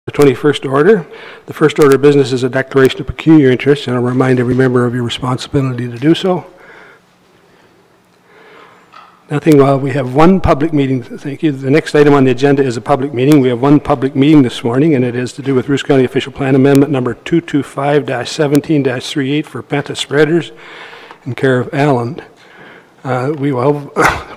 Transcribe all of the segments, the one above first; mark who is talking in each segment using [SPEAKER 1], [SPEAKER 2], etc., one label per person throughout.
[SPEAKER 1] The 21st order. The first order of business is a declaration of peculiar interest, and I'll remind every member of your responsibility to do so. Nothing. Well, we have one public meeting. Thank you. The next item on the agenda is a public meeting. We have one public meeting this morning, and it is to do with Bruce County Official Plan Amendment number 225-17-38 for Penta spreaders in care of Allen. We'll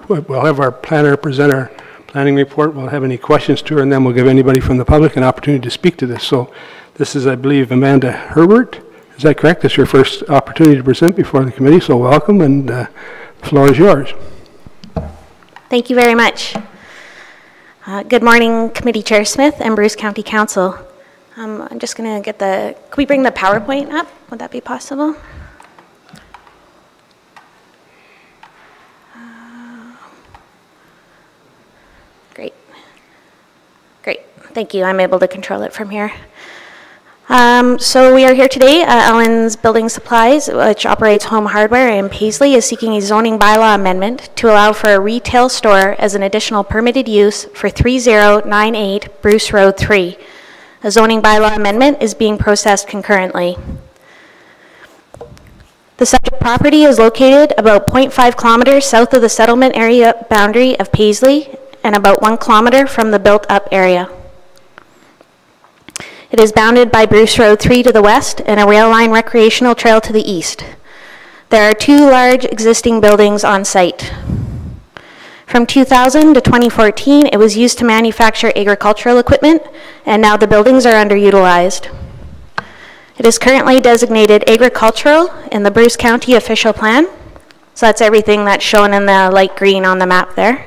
[SPEAKER 1] have our planner present our planning report. We'll have any questions to her, and then we'll give anybody from the public an opportunity to speak to this. So this is, I believe, Amanda Herbert. Is that correct? This is your first opportunity to present before the committee, so welcome, and the floor is yours.
[SPEAKER 2] Thank you very much. Good morning, Committee Chair Smith and Bruce County Council. I'm just going to get can we bring the PowerPoint up? Would that be possible? Great, thank you. I'm able to control it from here. So we are here today. Allen's Building Supplies, which operates Home Hardware in Paisley, is seeking a zoning bylaw amendment to allow for a retail store as an additional permitted use for 3098 Bruce Road 3. A zoning bylaw amendment is being processed concurrently. The subject property is located about 0.5 kilometers south of the settlement area boundary of Paisley and about 1 kilometer from the built-up area. It is bounded by Bruce Road 3 to the west and a rail line recreational trail to the east. There are 2 large existing buildings on site. From 2000 to 2014, it was used to manufacture agricultural equipment, and now the buildings are underutilized. It is currently designated agricultural in the Bruce County Official Plan. So that's everything that's shown in the light green on the map there.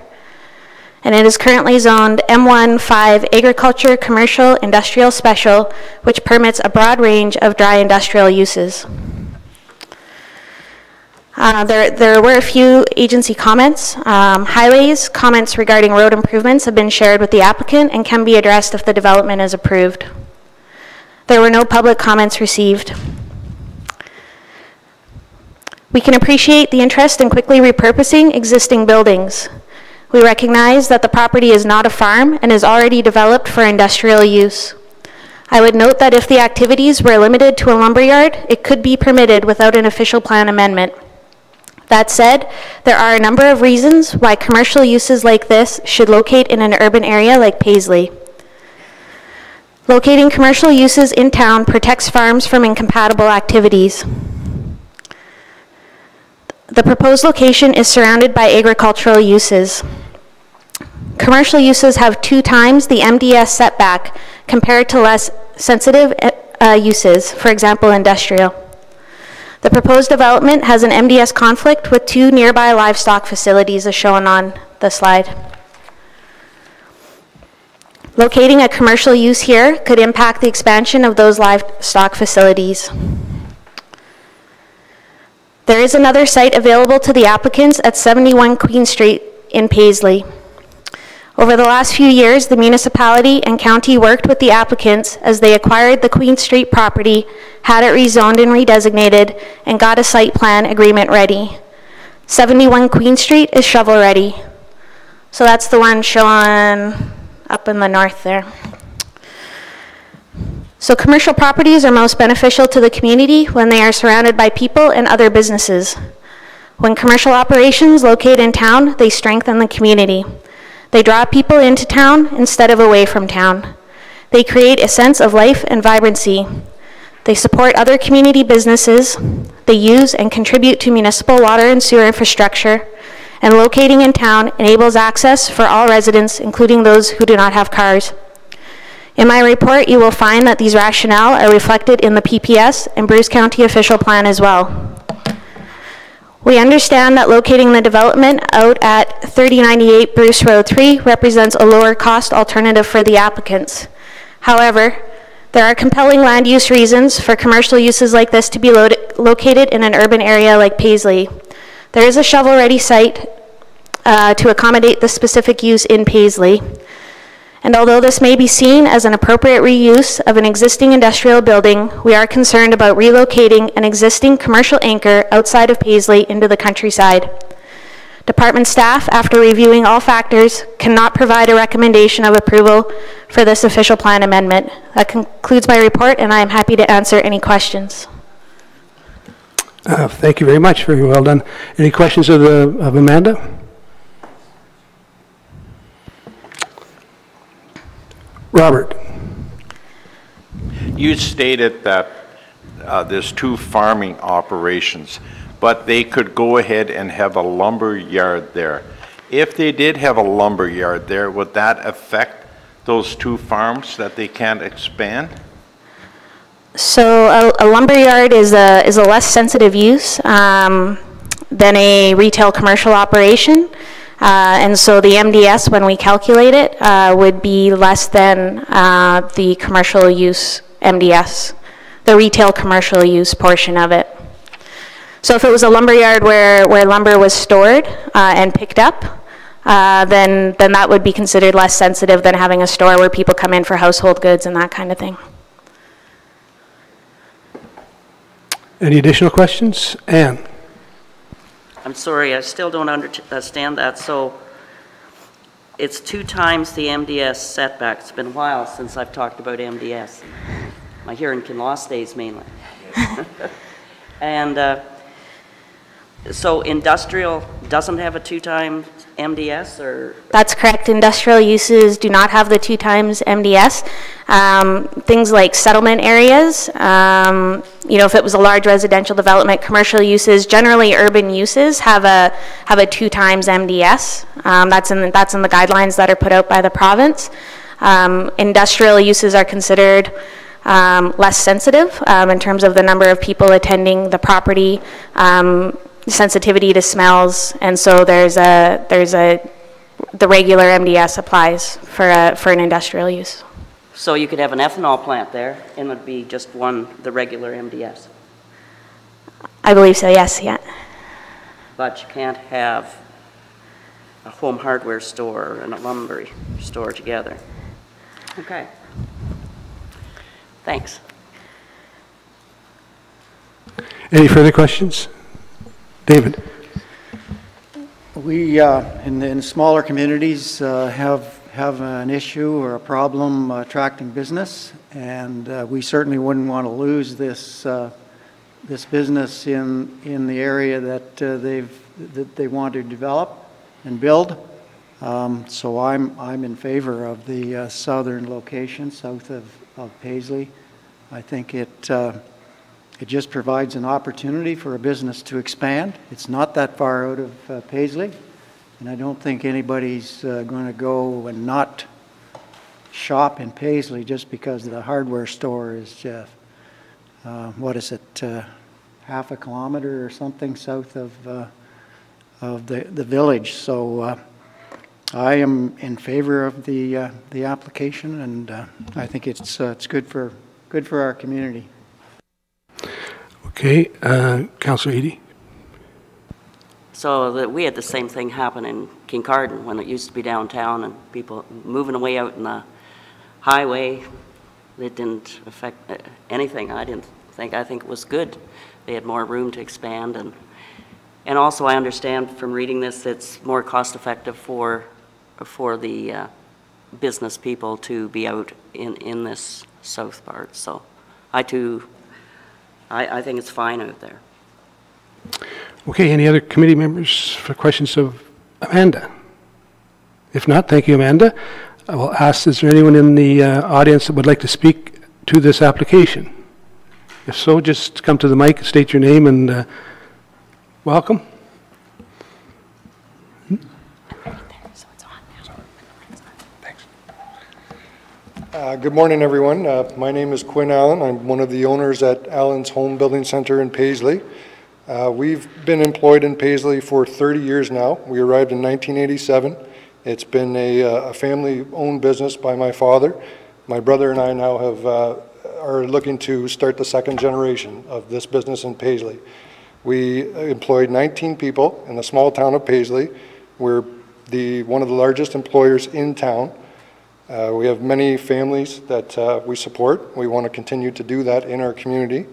[SPEAKER 2] And it is currently zoned M1-5 Agriculture, Commercial, Industrial Special, which permits a broad range of dry industrial uses. There were a few agency comments. Highways comments regarding road improvements have been shared with the applicant and can be addressed if the development is approved. There were no public comments received. We can appreciate the interest in quickly repurposing existing buildings. We recognize that the property is not a farm and is already developed for industrial use. I would note that if the activities were limited to a lumberyard, it could be permitted without an official plan amendment. That said, there are a number of reasons why commercial uses like this should locate in an urban area like Paisley. Locating commercial uses in town protects farms from incompatible activities. The proposed location is surrounded by agricultural uses. Commercial uses have 2 times the MDS setback compared to less sensitive uses, for example, industrial. The proposed development has an MDS conflict with 2 nearby livestock facilities as shown on the slide. Locating a commercial use here could impact the expansion of those livestock facilities. There is another site available to the applicants at 71 Queen Street in Paisley. Over the last few years, the municipality and county worked with the applicants as they acquired the Queen Street property, had it rezoned and redesignated, and got a site plan agreement ready. 71 Queen Street is shovel ready. So that's the one shown up in the north there. So commercial properties are most beneficial to the community when they are surrounded by people and other businesses. When commercial operations locate in town, they strengthen the community. They draw people into town instead of away from town. They create a sense of life and vibrancy. They support other community businesses. They use and contribute to municipal water and sewer infrastructure. And locating in town enables access for all residents, including those who do not have cars. In my report, you will find that these rationale are reflected in the PPS and Bruce County Official Plan as well. We understand that locating the development out at 3098 Bruce Road 3 represents a lower cost alternative for the applicants. However, there are compelling land use reasons for commercial uses like this to be located in an urban area like Paisley. There is a shovel-ready site to accommodate the specific use in Paisley. And although this may be seen as an appropriate reuse of an existing industrial building, we are concerned about relocating an existing commercial anchor outside of Paisley into the countryside. Department staff, after reviewing all factors, cannot provide a recommendation of approval for this official plan amendment. That concludes my report, and I am happy to answer any questions.
[SPEAKER 1] Thank you very much. Very well done. Any questions of Amanda? Robert.
[SPEAKER 3] You stated that there's 2 farming operations, but they could go ahead and have a lumber yard there. If they did have a lumber yard there, would that affect those 2 farms that they can't expand?
[SPEAKER 2] So a lumber yard is a less sensitive use than a retail commercial operation. And so the MDS, when we calculate it, would be less than the commercial use MDS, the retail commercial use portion of it. So if it was a lumber yard where lumber was stored and picked up, then that would be considered less sensitive than having a store where people come in for household goods and that kind of thing.
[SPEAKER 1] Any additional questions? Anne?
[SPEAKER 4] I'm sorry, I still don't understand that. So it's 2 times the MDS setback. It's been a while since I've talked about MDS. My hearing can loss days mainly. And so industrial doesn't have a 2 times MDS, or?
[SPEAKER 2] That's correct. Industrial uses do not have the 2 times MDS. Things like settlement areas, you know, if it was a large residential development, commercial uses, generally urban uses have a 2 times MDS. That's in the guidelines that are put out by the province. Industrial uses are considered less sensitive in terms of the number of people attending the property, sensitivity to smells, and so the regular MDS applies for an industrial use.
[SPEAKER 4] So you could have an ethanol plant there, and it would be just the regular MDS.
[SPEAKER 2] I believe so. Yes. Yeah.
[SPEAKER 4] But you can't have a home hardware store and a lumber store together. Okay. Thanks.
[SPEAKER 1] Any further questions? David.
[SPEAKER 5] We, in smaller communities, have an issue or a problem attracting business, and we certainly wouldn't want to lose this business in the area that they want to develop and build. So I'm in favor of the southern location, south of Paisley. I think it just provides an opportunity for a business to expand. It's not that far out of Paisley, and I don't think anybody's going to go and not shop in Paisley just because the hardware store is, what is it, half a kilometer or something south of the village. So I am in favor of the application, and I think it's good for our community.
[SPEAKER 1] Okay, Councillor Eadie.
[SPEAKER 4] So we had the same thing happen in Kincardine when it used to be downtown and people moving away out in the highway. It didn't affect anything. I think it was good. They had more room to expand, and also I understand from reading this it's more cost effective for the business people to be out in this south part. So I think it's fine out there.
[SPEAKER 1] Okay, any other committee members for questions of Amanda? If not, thank you, Amanda. I will ask, is there anyone in the audience that would like to speak to this application? If so, just come to the mic, state your name, and welcome.
[SPEAKER 6] Good morning, everyone. My name is Quinn Allen. I'm one of the owners at Allen's Home Building Center in Paisley. We've been employed in Paisley for 30 years now. We arrived in 1987. It's been a family-owned business by my father. My brother and I now are looking to start the second generation of this business in Paisley. We employed 19 people in the small town of Paisley. We're one of the largest employers in town. We have many families that we support. We want to continue to do that in our community.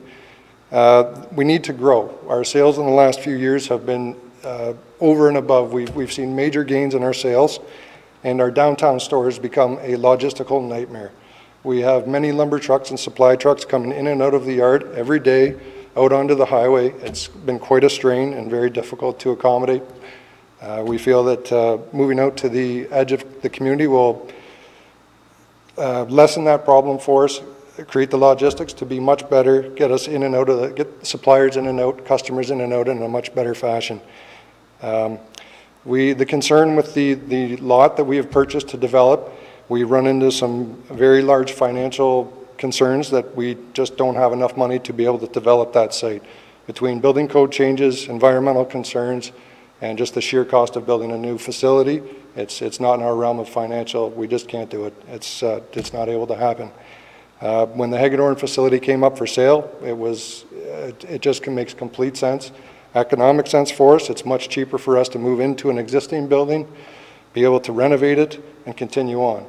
[SPEAKER 6] We need to grow. Our sales in the last few years have been over and above, we've seen major gains in our sales, and our downtown stores become a logistical nightmare. We have many lumber trucks and supply trucks coming in and out of the yard every day, out onto the highway. It's been quite a strain and very difficult to accommodate. We feel that moving out to the edge of the community will lessen that problem for us, create the logistics to be much better, get us in and out of get suppliers in and out, customers in and out in a much better fashion. The concern with the lot that we have purchased to develop, we run into some very large financial concerns that we just don't have enough money to be able to develop that site. Between building code changes, environmental concerns, and just the sheer cost of building a new facility, it's not in our realm of financial. We just can't do it. It's not able to happen. When the Hagedorn facility came up for sale, it just makes complete sense, economic sense for us. It's much cheaper for us to move into an existing building, be able to renovate it, and continue on.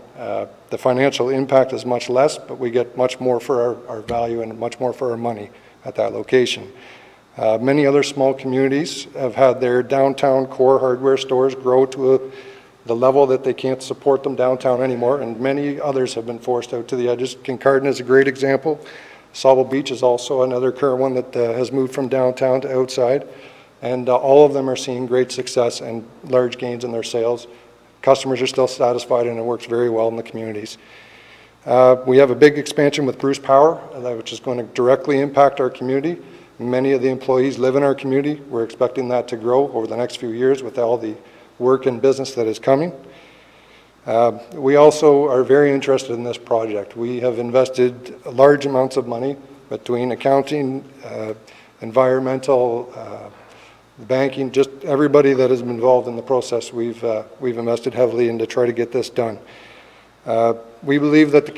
[SPEAKER 6] The financial impact is much less, but we get much more for our value and much more for our money at that location. Many other small communities have had their downtown core hardware stores grow to the level that they can't support them downtown anymore, and many others have been forced out to the edges. Kincardine is a great example. Sauble Beach is also another current one that has moved from downtown to outside, and all of them are seeing great success and large gains in their sales. Customers are still satisfied, and it works very well in the communities. We have a big expansion with Bruce Power, which is going to directly impact our community. Many of the employees live in our community. We're expecting that to grow over the next few years with all the work and business that is coming. We also are very interested in this project. We have invested large amounts of money between accounting, environmental, banking, just everybody that is involved in the process. We've invested heavily in to try to get this done. We believe that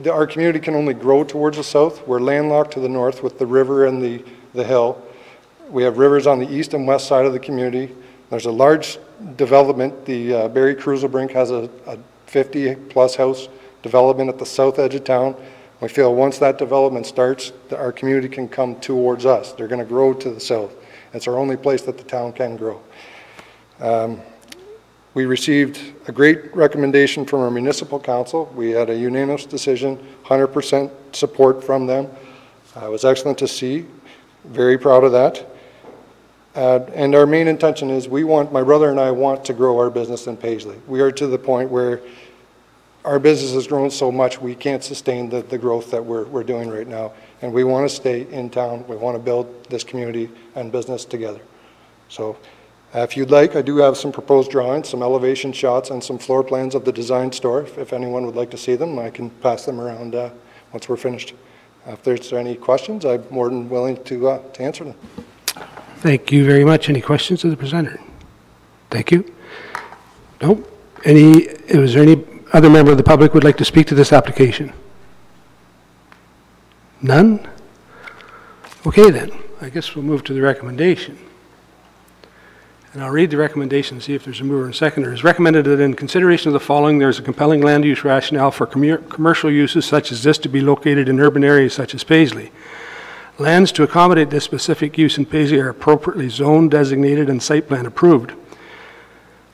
[SPEAKER 6] our community can only grow towards the south. We're landlocked to the north with the river and the hill. We have rivers on the east and west side of the community. There's a large development. The Barry Cruiselbrink has a 50-plus house development at the south edge of town. We feel once that development starts, our community can come towards us. They're going to grow to the south. It's our only place that the town can grow. We received a great recommendation from our municipal council. We had a unanimous decision, 100% support from them. It was excellent to see. Very proud of that. And our main intention is my brother and I want to grow our business in Paisley. We are to the point where our business has grown so much we can't sustain the growth that we're doing right now. And we want to stay in town. We want to build this community and business together. So if you'd like, I do have some proposed drawings, some elevation shots, and some floor plans of the design store. If anyone would like to see them, I can pass them around once we're finished. If there's any questions, I'm more than willing to answer them.
[SPEAKER 1] Thank you very much. Any questions of the presenter? Thank you. No? Is there any other member of the public would like to speak to this application? None? Okay then, I guess we'll move to the recommendation. And I'll read the recommendation and see if there's a mover and seconder. It's recommended that in consideration of the following, there is a compelling land use rationale for commercial uses such as this to be located in urban areas such as Paisley. Lands to accommodate this specific use in Paisley are appropriately zoned, designated, and site plan approved.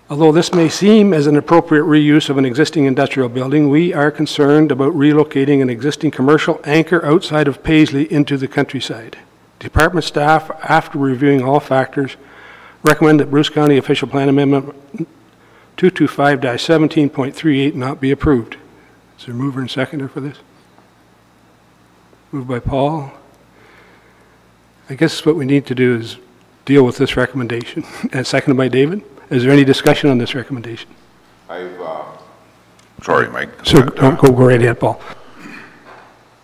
[SPEAKER 1] Although this may seem as an appropriate reuse of an existing industrial building, we are concerned about relocating an existing commercial anchor outside of Paisley into the countryside. Department staff, after reviewing all factors, recommend that Bruce County Official Plan Amendment 225-17.38 not be approved. Is there a mover and seconder for this? Moved by Paul. I guess what we need to do is deal with this recommendation. And seconded by David. Is there any discussion on this recommendation?
[SPEAKER 7] Sorry, Mike.
[SPEAKER 1] So go right ahead, Paul.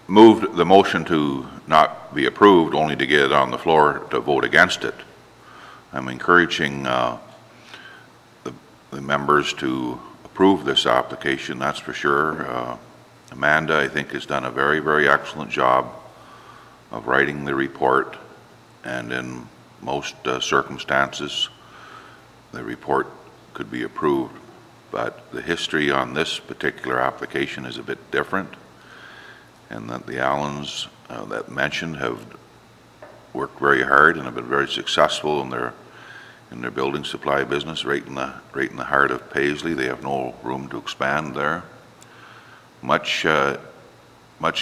[SPEAKER 7] Moved the motion to not be approved, only to get it on the floor to vote against it. I'm encouraging the members to approve this application, that's for sure. Amanda, I think, has done a very, very excellent job of writing the report, and in most circumstances, the report could be approved. But the history on this particular application is a bit different, and that the Allens that mentioned have worked very hard and have been very successful in their building supply business right in the heart of Paisley. They have no room to expand there. Much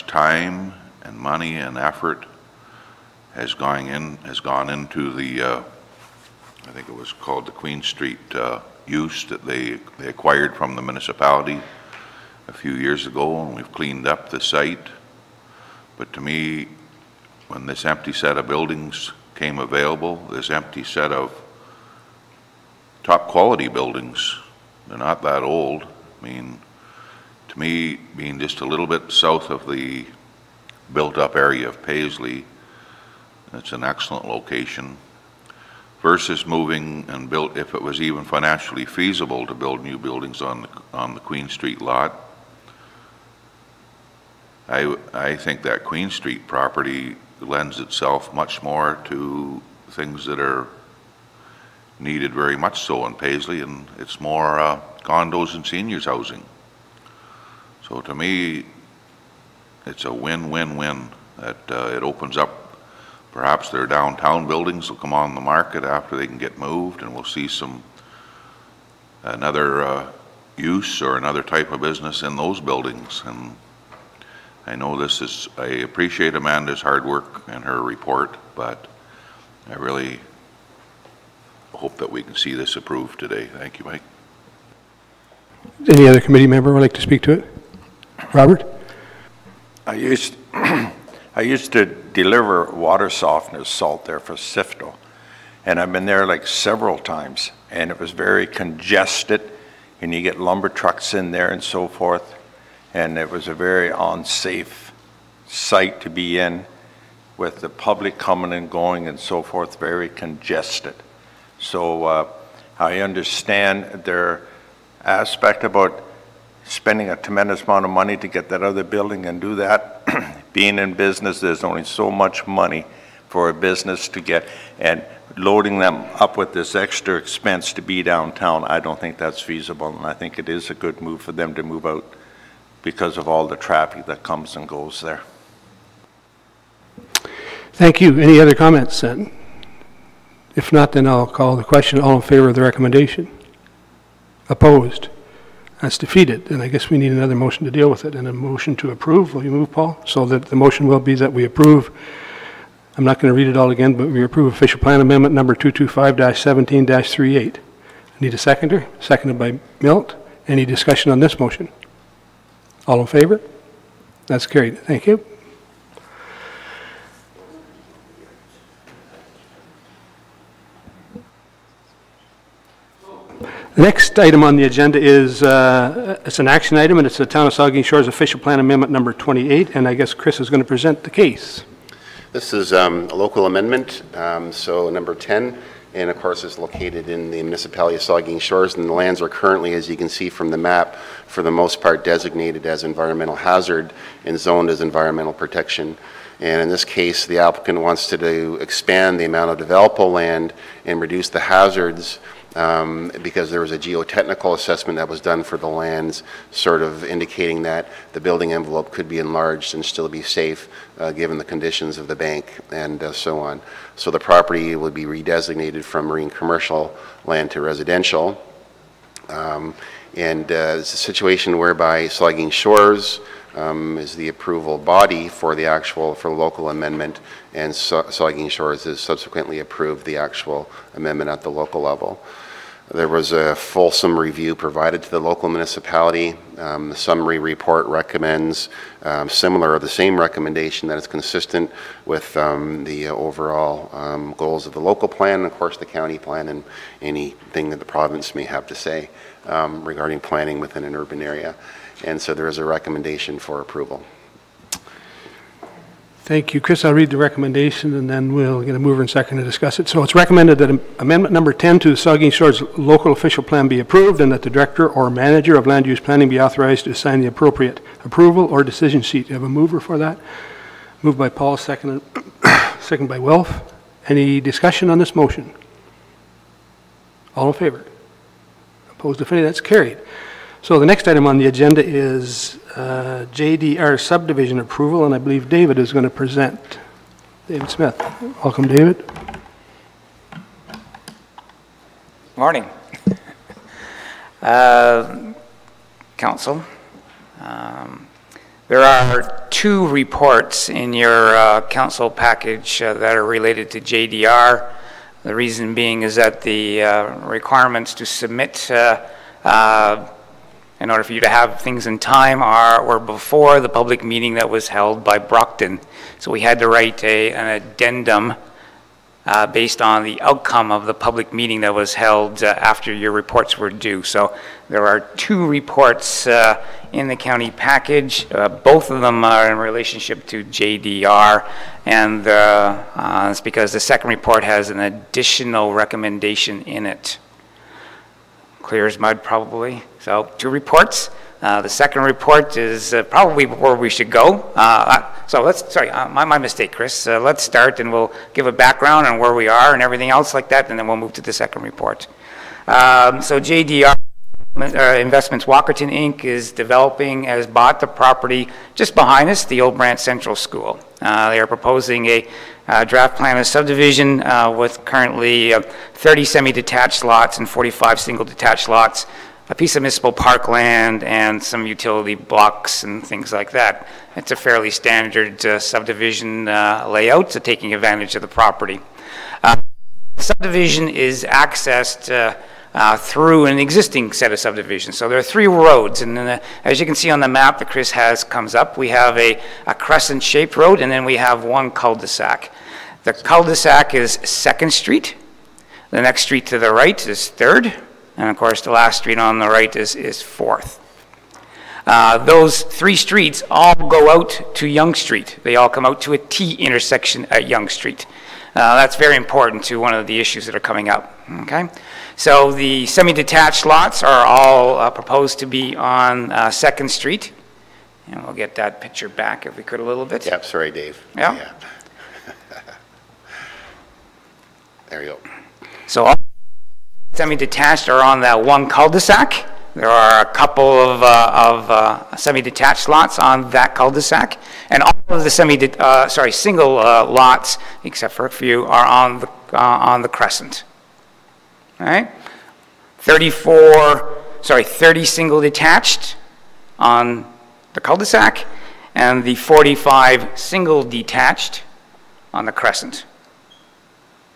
[SPEAKER 7] time and money and effort has gone into the I think it was called the Queen Street use that they acquired from the municipality a few years ago, and we've cleaned up the site. But to me, when this empty set of buildings came available, this empty set of top quality buildings, they're not that old. I mean, to me, being just a little bit south of the built-up area of Paisley, it's an excellent location, versus moving and build, if it was even financially feasible to build new buildings on the Queen Street lot. I think that Queen Street property lends itself much more to things that are needed very much so in Paisley, and it's more condos and seniors housing. So to me, it's a win-win-win that it opens up. Perhaps their downtown buildings will come on the market after they can get moved, and we'll see another use or another type of business in those buildings. And I know I appreciate Amanda's hard work and her report, but I really hope that we can see this approved today. Thank you, Mike.
[SPEAKER 1] Any other committee member would like to speak to it? Robert?
[SPEAKER 3] I used to deliver water softener salt there for Sifto, and I've been there like several times, and it was very congested, and you get lumber trucks in there and so forth, and it was a very unsafe site to be in with the public coming and going and so forth, very congested. So I understand their aspect about spending a tremendous amount of money to get that other building and do that. Being in business, there's only so much money for a business to get, and loading them up with this extra expense to be downtown, I don't think that's feasible, and I think it is a good move for them to move out because of all the traffic that comes and goes there.
[SPEAKER 1] Thank you. Any other comments then? If not, then I'll call the question. All in favor of the recommendation? Opposed? That's defeated, and I guess we need another motion to deal with it, and a motion to approve. Will you move, Paul? So that the motion will be that we approve. I'm not going to read it all again, but we approve official plan amendment number 225-17-38. Need a seconder? Seconded by Milt. Any discussion on this motion? All in favor? That's carried. Thank you. The next item on the agenda is it's an action item, and it's the Town of Saugeen Shores Official Plan Amendment number 28, and I guess Chris is going to present the case.
[SPEAKER 8] This is a local amendment, so number 10, and of course is located in the municipality of Saugeen Shores, and the lands are currently, as you can see from the map, for the most part designated as environmental hazard and zoned as environmental protection. And in this case, the applicant wants to expand the amount of developable land and reduce the hazards because there was a geotechnical assessment that was done for the lands, sort of indicating that the building envelope could be enlarged and still be safe given the conditions of the bank and so on. So the property would be redesignated from marine commercial land to residential. It's a situation whereby Saugeen Shores is the approval body for the local amendment, and Saugeen Shores has subsequently approved the actual amendment at the local level. There was a fulsome review provided to the local municipality. The summary report recommends the same recommendation that is consistent with the overall goals of the local plan, and of course the county plan, and anything that the province may have to say regarding planning within an urban area. And so there is a recommendation for approval.
[SPEAKER 1] Thank you, Chris. I'll read the recommendation, and then we'll get a mover and second to discuss it. So it's recommended that amendment number 10 to the Saugeen Shores local official plan be approved, and that the director or manager of land use planning be authorized to sign the appropriate approval or decision sheet. Do you have a mover for that? Moved by Paul, second by Wilf. Any discussion on this motion? All in favor? Opposed, if any? That's carried. So the next item on the agenda is JDR subdivision approval, and I believe David is going to present David Smith. Welcome, David.
[SPEAKER 9] Morning. Council. There are 2 reports in your council package that are related to JDR. The reason being is that the requirements to submit in order for you to have things in time were before the public meeting that was held by Brockton. So we had to write an addendum based on the outcome of the public meeting that was held after your reports were due. So there are 2 reports in the county package. Both of them are in relationship to JDR, and it's because the second report has an additional recommendation in it. Clear as mud, probably. So 2 reports. The second report is probably where we should go. So let's, sorry, my mistake, Chris. Let's start and we'll give a background on where we are and everything else like that, and then we'll move to the second report. So JDR Investments Walkerton Inc. is developing, has bought the property just behind us, the Old Brant Central School. They are proposing a draft plan of subdivision with currently 30 semi-detached lots and 45 single-detached lots, a piece of municipal parkland, and some utility blocks and things like that. It's a fairly standard subdivision layout, so taking advantage of the property. The subdivision is accessed through an existing set of subdivisions. So there are 3 roads, and then as you can see on the map that Chris comes up, we have a crescent-shaped road, and then we have 1 cul-de-sac. The cul-de-sac is 2nd Street. The next street to the right is 3rd. And of course, the last street on the right is 4th. Those 3 streets all go out to Yonge Street. They all come out to a T intersection at Yonge Street. That's very important to one of the issues that are coming up. Okay, so the semi-detached lots are all proposed to be on 2nd Street. And we'll get that picture back if we could a little bit.
[SPEAKER 8] Yep, sorry, Dave.
[SPEAKER 9] Yeah.
[SPEAKER 8] There you go.
[SPEAKER 9] So all semi-detached are on that 1 cul-de-sac. There are a couple of semi-detached lots on that cul-de-sac, and all of the single lots, except for a few, are on the crescent. All right, 30 single-detached on the cul-de-sac, and the 45 single-detached on the crescent.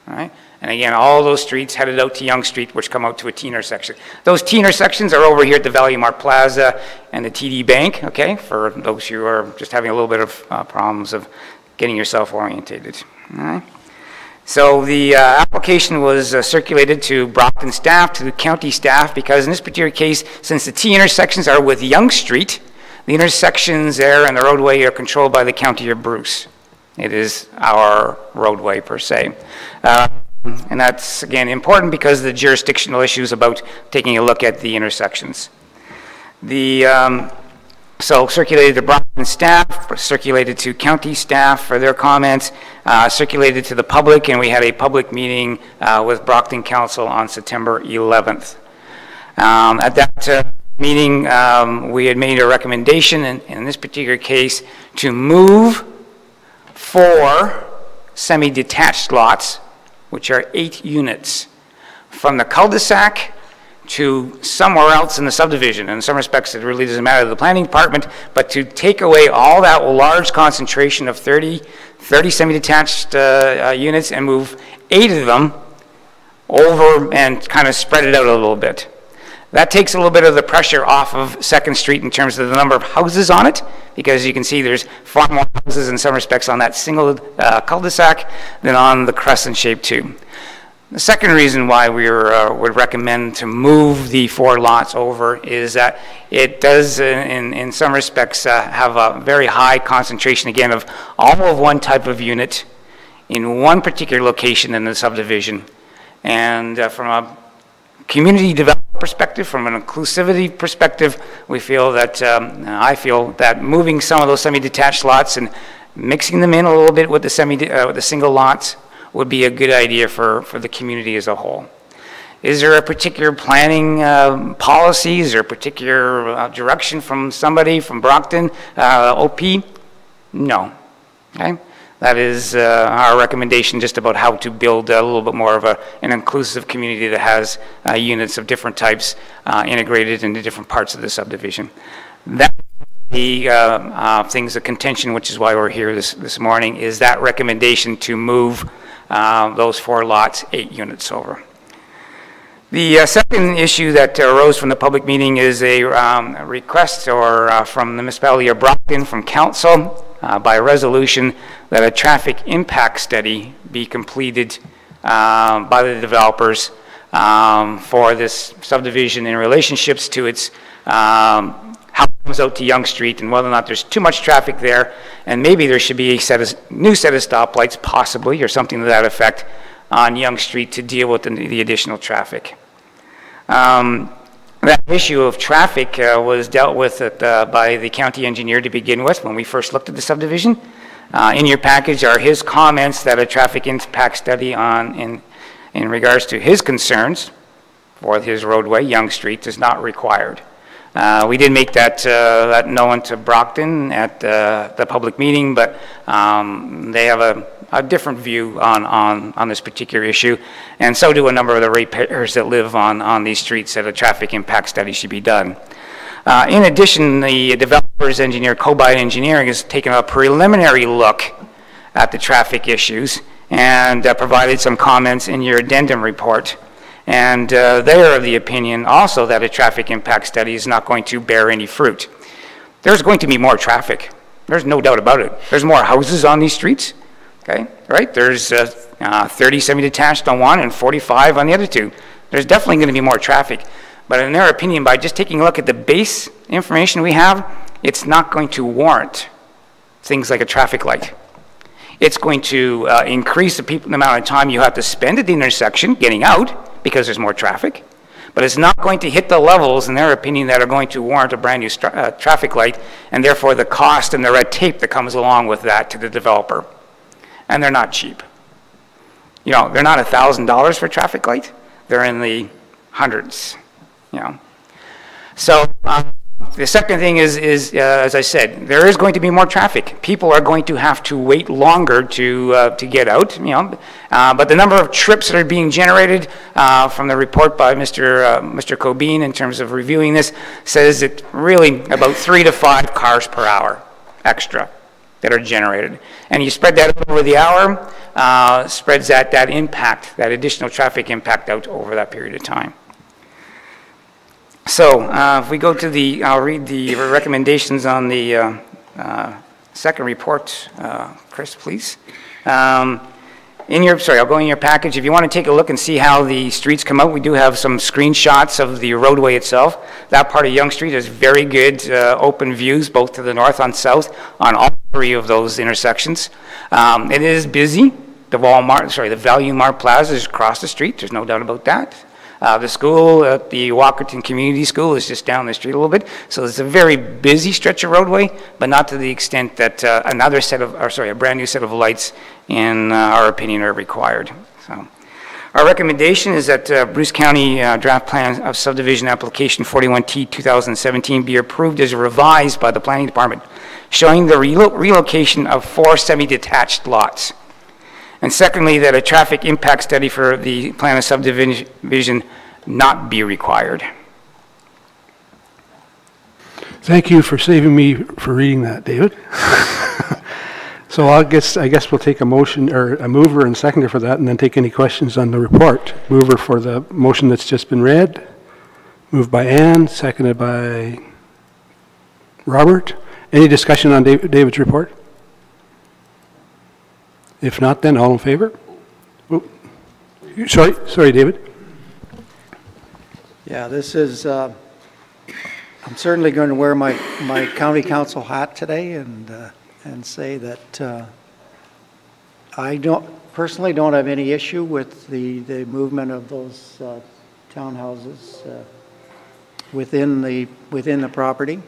[SPEAKER 9] All right. And again, all those streets headed out to Yonge Street, which come out to a T intersection. Those T intersections are over here at the Value Mart Plaza and the TD Bank, okay, for those who are just having a little bit of problems of getting yourself orientated. All right. So the application was circulated to Brockton staff, to the county staff, because in this particular case, since the T intersections are with Yonge Street, the intersections there and the roadway are controlled by the County of Bruce. It is our roadway per se. And that's, again, important because of the jurisdictional issues about taking a look at the intersections. So circulated to Brockton staff, circulated to county staff for their comments, circulated to the public, and we had a public meeting with Brockton Council on September 11th. At that meeting, we had made a recommendation, in this particular case, to move 4 semi-detached lots, which are 8 units, from the cul-de-sac to somewhere else in the subdivision. In some respects, it really doesn't matter to the planning department, but to take away all that large concentration of 30 semi-detached units and move 8 of them over and kind of spread it out a little bit. That takes a little bit of the pressure off of 2nd Street in terms of the number of houses on it, because you can see there's far more houses in some respects on that single cul-de-sac than on the crescent shape too. The second reason why we would recommend to move the 4 lots over is that it does, in some respects, have a very high concentration, again, of all of one type of unit in one particular location in the subdivision. And from a community development perspective, from an inclusivity perspective, we feel that, I feel that moving some of those semi-detached lots and mixing them in a little bit with the single lots would be a good idea for the community as a whole. Is there a particular planning policy? Is there a particular direction from somebody, from Brockton, OP? No. Okay. That is our recommendation just about how to build a little bit more of an inclusive community that has units of different types integrated into different parts of the subdivision. That the things of contention, which is why we're here this morning, is that recommendation to move those 4 lots 8 units over. The second issue that arose from the public meeting is a request from the municipality of Brockton from council by resolution that a traffic impact study be completed by the developers for this subdivision in relationships to its how it comes out to Yonge Street and whether or not there's too much traffic there, and maybe there should be a new set of stoplights possibly or something to that effect on Yonge Street to deal with the additional traffic. That issue of traffic was dealt with by the county engineer to begin with when we first looked at the subdivision. In your package are his comments that a traffic impact study in regards to his concerns for his roadway, Yonge Street, is not required. We did make that known to Brockton at the public meeting, but they have a different view on this particular issue, and so do a number of the ratepayers that live on these streets that a traffic impact study should be done. In addition, the developer's engineer, Cobite Engineering, has taken a preliminary look at the traffic issues and provided some comments in your addendum report. And they are of the opinion also that a traffic impact study is not going to bear any fruit. There's going to be more traffic. There's no doubt about it. There's more houses on these streets, okay, right? There's 30 semi-detached on one and 45 on the other two. There's definitely going to be more traffic. But in their opinion, by just taking a look at the base information we have, it's not going to warrant things like a traffic light. It's going to increase the amount of time you have to spend at the intersection getting out, because there's more traffic, but it's not going to hit the levels, in their opinion, that are going to warrant a brand new traffic light, and therefore the cost and the red tape that comes along with that to the developer. And they're not cheap. You know, they're not $1,000 for a traffic light, they're in the hundreds, you know. So the second thing is as I said, there is going to be more traffic. People are going to have to wait longer to get out, you know. But the number of trips that are being generated from the report by Mr. Cobean in terms of reviewing this says that really about 3 to 5 cars per hour extra that are generated. And you spread that over the hour, spreads that impact, that additional traffic impact out over that period of time. So if we go to I'll read the recommendations on the second report. Chris, please. I'll go in your package. If you want to take a look and see how the streets come out, we do have some screenshots of the roadway itself. That part of Yonge Street has very good open views, both to the north and south, on all 3 of those intersections. It is busy. The Value Mart Plaza is across the street. There's no doubt about that. The school, the Walkerton Community School, is just down the street a little bit. So it's a very busy stretch of roadway, but not to the extent that a brand new set of lights, in our opinion, are required. So our recommendation is that Bruce County Draft Plan of Subdivision Application 41T 2017 be approved as revised by the Planning Department, showing the relocation of 4 semi-detached lots. And secondly, that a traffic impact study for the plan of subdivision not be required.
[SPEAKER 1] Thank you for saving me for reading that, David. So I guess we'll take a motion, or a mover and seconder for that, and then take any questions on the report. Mover for the motion that's just been read. Moved by Ann, seconded by Robert. Any discussion on David's report? If not, then all in favor? Oh, sorry, David.
[SPEAKER 5] Yeah, this is, I'm certainly going to wear my county council hat today and say that I personally don't have any issue with the movement of those townhouses within the property.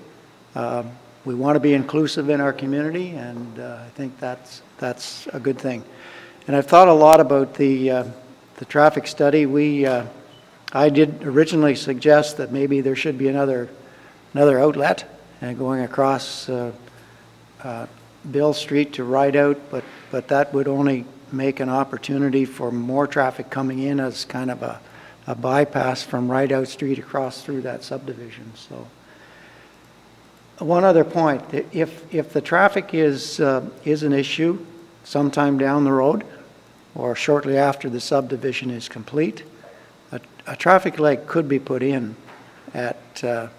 [SPEAKER 5] We want to be inclusive in our community, and I think that's a good thing. And I've thought a lot about the traffic study. I did originally suggest that maybe there should be another outlet going across Bill Street to Ride Out, but that would only make an opportunity for more traffic coming in as kind of a bypass from Ride Out Street across through that subdivision. So one other point, if the traffic is an issue sometime down the road or shortly after the subdivision is complete, a traffic light could be put in at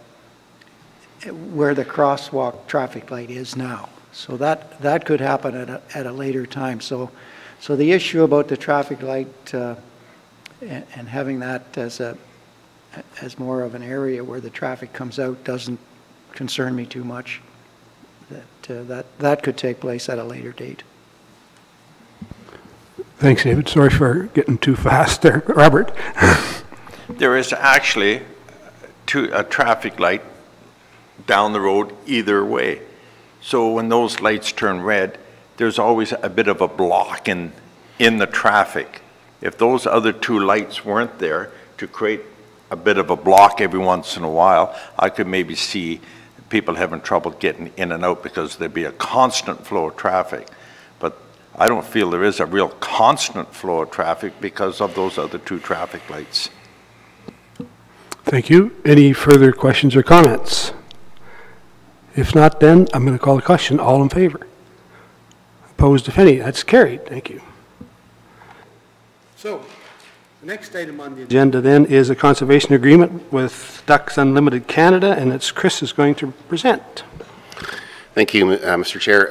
[SPEAKER 5] where the crosswalk traffic light is now. So that could happen at a later time. So the issue about the traffic light and having that as more of an area where the traffic comes out doesn't concern me too much. That could take place at a later date.
[SPEAKER 1] Thanks, David. Sorry for getting too fast there. Robert?
[SPEAKER 3] There is actually a traffic light down the road either way. So when those lights turn red, there's always a bit of a block in the traffic. If those other two lights weren't there to create a bit of a block every once in a while, I could maybe see people having trouble getting in and out because there'd be a constant flow of traffic. But I don't feel there is a real constant flow of traffic because of those other two traffic lights.
[SPEAKER 1] Thank you. Any further questions or comments? If not, then I'm going to call the question. All in favor? Opposed, if any? That's carried. Thank you. So, the next item on the agenda then is a conservation agreement with Ducks Unlimited Canada, and it's Chris is going to present.
[SPEAKER 8] Thank you, Mr. Chair.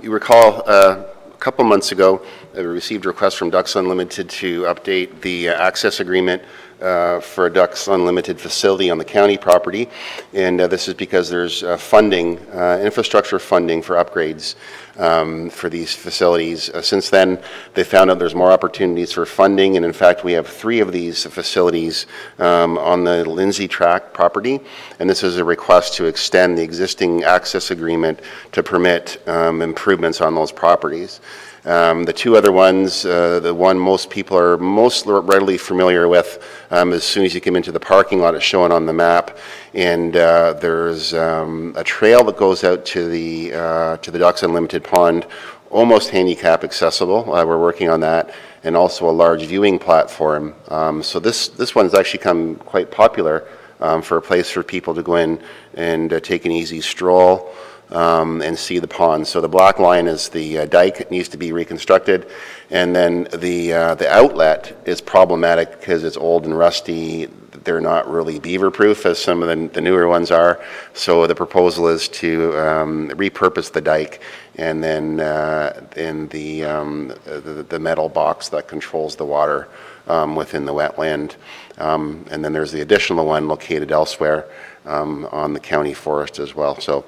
[SPEAKER 8] You recall a couple months ago, we received a request from Ducks Unlimited to update the access agreement for a Ducks Unlimited facility on the county property, and this is because there's funding, infrastructure funding for upgrades for these facilities. Since then, they found out there's more opportunities for funding, and in fact, we have 3 of these facilities on the Lindsay Track property, and this is a request to extend the existing access agreement to permit improvements on those properties. The 2 other ones, the one most people are most readily familiar with, as soon as you come into the parking lot, it's shown on the map, and there's a trail that goes out to the Ducks Unlimited pond, almost handicap accessible. We're working on that, and also a large viewing platform. So this one's actually become quite popular for a place for people to go in and take an easy stroll. And see the pond. So the black line is the dike. It needs to be reconstructed, and then the outlet is problematic because it's old and rusty. They're not really beaver-proof as some of the newer ones are. So the proposal is to repurpose the dike, and then the metal box that controls the water within the wetland, and then there's the additional one located elsewhere on the county forest as well. So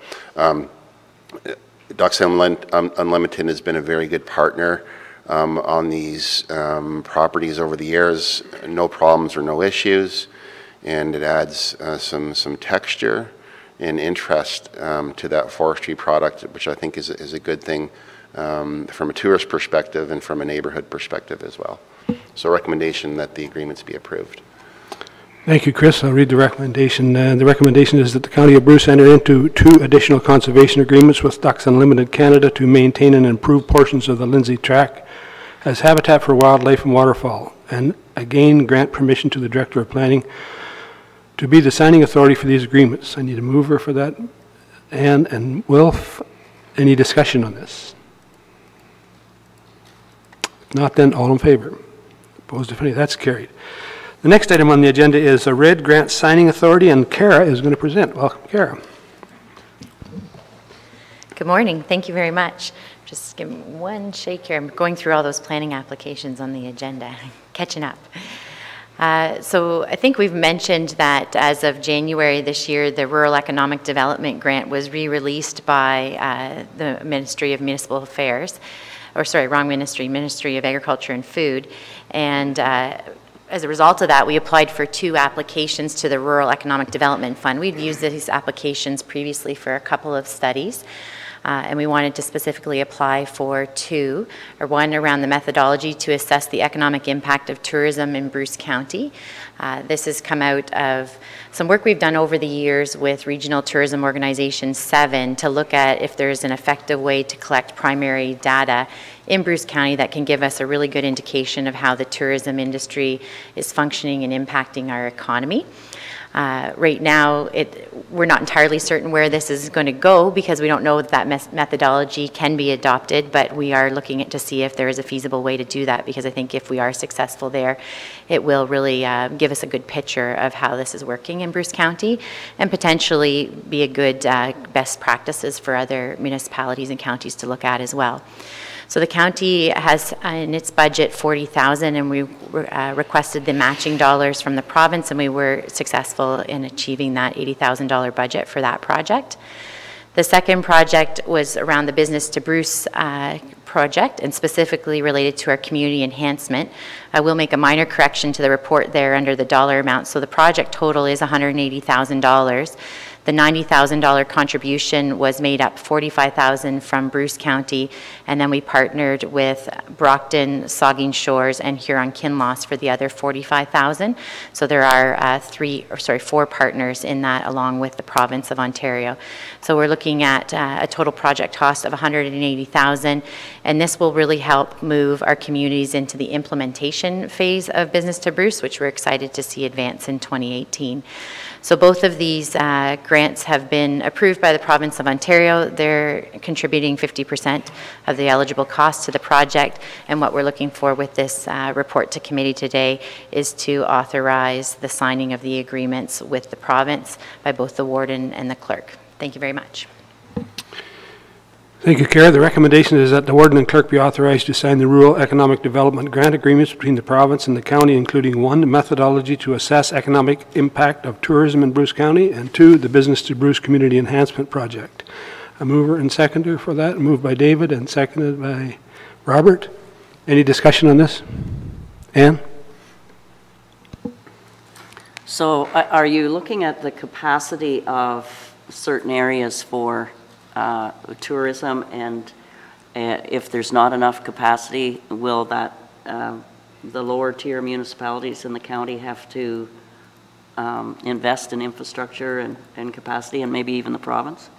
[SPEAKER 8] Ducks Unlimited has been a very good partner on these properties over the years. No problems or no issues, and it adds some texture and interest to that forestry product, which I think is a good thing from a tourist perspective and from a neighborhood perspective as well. So recommendation that the agreements be approved.
[SPEAKER 1] Thank you, Chris. I'll read the recommendation. The recommendation is that the County of Bruce enter into 2 additional conservation agreements with Ducks Unlimited Canada to maintain and improve portions of the Lindsay Track as habitat for wildlife and waterfowl, and again grant permission to the Director of Planning to be the signing authority for these agreements. I need a mover for that. And Wilf, any discussion on this? If not, then all in favor. Opposed, if any? That's carried. The next item on the agenda is a red grant signing authority, and Kara is going to present. Welcome, Kara.
[SPEAKER 10] Good morning. Thank you very much. Just give me one shake here. I'm going through all those planning applications on the agenda, catching up. So I think we've mentioned that as of January this year, the Rural Economic Development Grant was re-released by the Ministry of Municipal Affairs, or sorry, wrong ministry, Ministry of Agriculture and Food. And as a result of that, we applied for 2 applications to the Rural Economic Development Fund. We'd used these applications previously for a couple of studies. and we wanted to specifically apply for two, or one around the methodology to assess the economic impact of tourism in Bruce County. This has come out of some work we've done over the years with regional tourism organization 7 to look at if there's an effective way to collect primary data in Bruce County that can give us a really good indication of how the tourism industry is functioning and impacting our economy. Right now, we're not entirely certain where this is going to go because we don't know that methodology can be adopted, but we are looking to see if there is a feasible way to do that, because I think if we are successful there, it will really give us a good picture of how this is working in Bruce County and potentially be a good best practices for other municipalities and counties to look at as well. So the county has in its budget $40,000, and we requested the matching dollars from the province, and we were successful in achieving that $80,000 budget for that project. The second project was around the Business to Bruce project, and specifically related to our community enhancement. I will make a minor correction to the report there under the dollar amount. So the project total is $180,000. The $90,000 contribution was made up $45,000 from Bruce County, and then we partnered with Brockton, Saugeen Shores, and Huron-Kinloss for the other $45,000. So there are four partners in that, along with the province of Ontario. So we're looking at a total project cost of $180,000, and this will really help move our communities into the implementation phase of Business to Bruce, which we're excited to see advance in 2018. So both of these grants have been approved by the province of Ontario. They're contributing 50% of the eligible cost to the project, and what we're looking for with this report to committee today is to authorize the signing of the agreements with the province by both the warden and the clerk. Thank you very much.
[SPEAKER 1] Thank you, Kara. The recommendation is that the warden and clerk be authorized to sign the rural economic development grant agreements between the province and the county, including 1, the methodology to assess economic impact of tourism in Bruce County, and 2, the Business to Bruce Community Enhancement Project. A mover and seconder for that, moved by David and seconded by Robert. Any discussion on this? Ann?
[SPEAKER 4] So are you looking at the capacity of certain areas for tourism, and if there's not enough capacity, will that the lower tier municipalities in the county have to invest in infrastructure and capacity, and maybe even the province?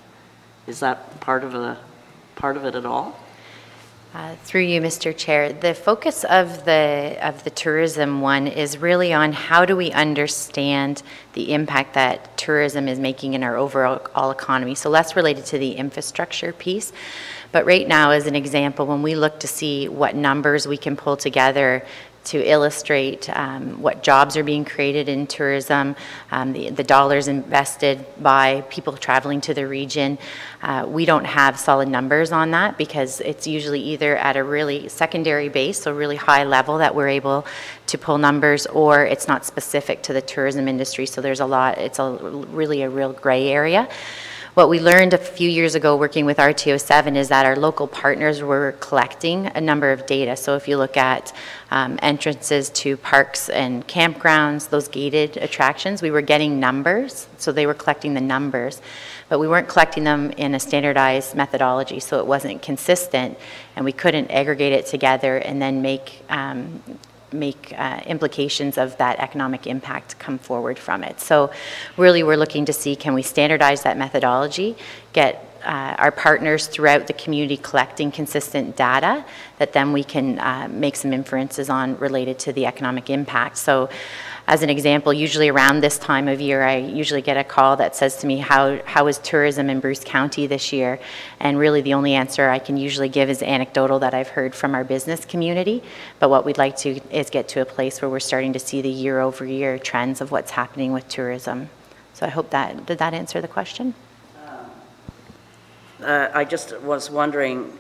[SPEAKER 4] Is that part of it at all?
[SPEAKER 10] Through you, Mr. Chair, the focus of the tourism one is really on how do we understand the impact that tourism is making in our overall economy. So less related to the infrastructure piece. But right now, as an example, when we look to see what numbers we can pull together to illustrate what jobs are being created in tourism, the dollars invested by people traveling to the region. We don't have solid numbers on that because it's usually either at a really secondary base, so really high level that we're able to pull numbers, or it's not specific to the tourism industry. So there's it's really a real gray area. What we learned a few years ago working with RTO 7 is that our local partners were collecting a number of data. So if you look at entrances to parks and campgrounds, those gated attractions, we were getting numbers. So they were collecting the numbers, but we weren't collecting them in a standardized methodology. So it wasn't consistent, and we couldn't aggregate it together and then make implications of that economic impact come forward from it. So really we're looking to see, can we standardize that methodology, get our partners throughout the community collecting consistent data that then we can make some inferences on related to the economic impact. So as an example, usually around this time of year, I usually get a call that says to me, how is tourism in Bruce County this year? And really the only answer I can usually give is anecdotal that I've heard from our business community. But what we'd like to is get to a place where we're starting to see the year-over-year trends of what's happening with tourism. So I hope did that answer the question?
[SPEAKER 4] I just was wondering,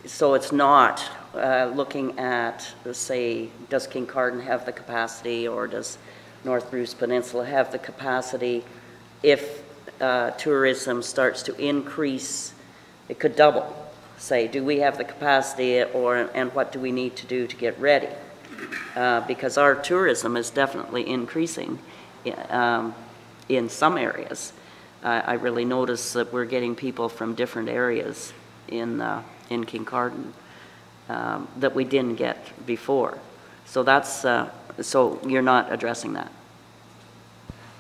[SPEAKER 4] so it's not looking at, say, does Kincardine have the capacity, or does North Bruce Peninsula have the capacity? If tourism starts to increase, it could double. Say, do we have the capacity, and what do we need to do to get ready? Because our tourism is definitely increasing in some areas. I really notice that we're getting people from different areas in Kincardine that we didn't get before. So that's, so you're not addressing that?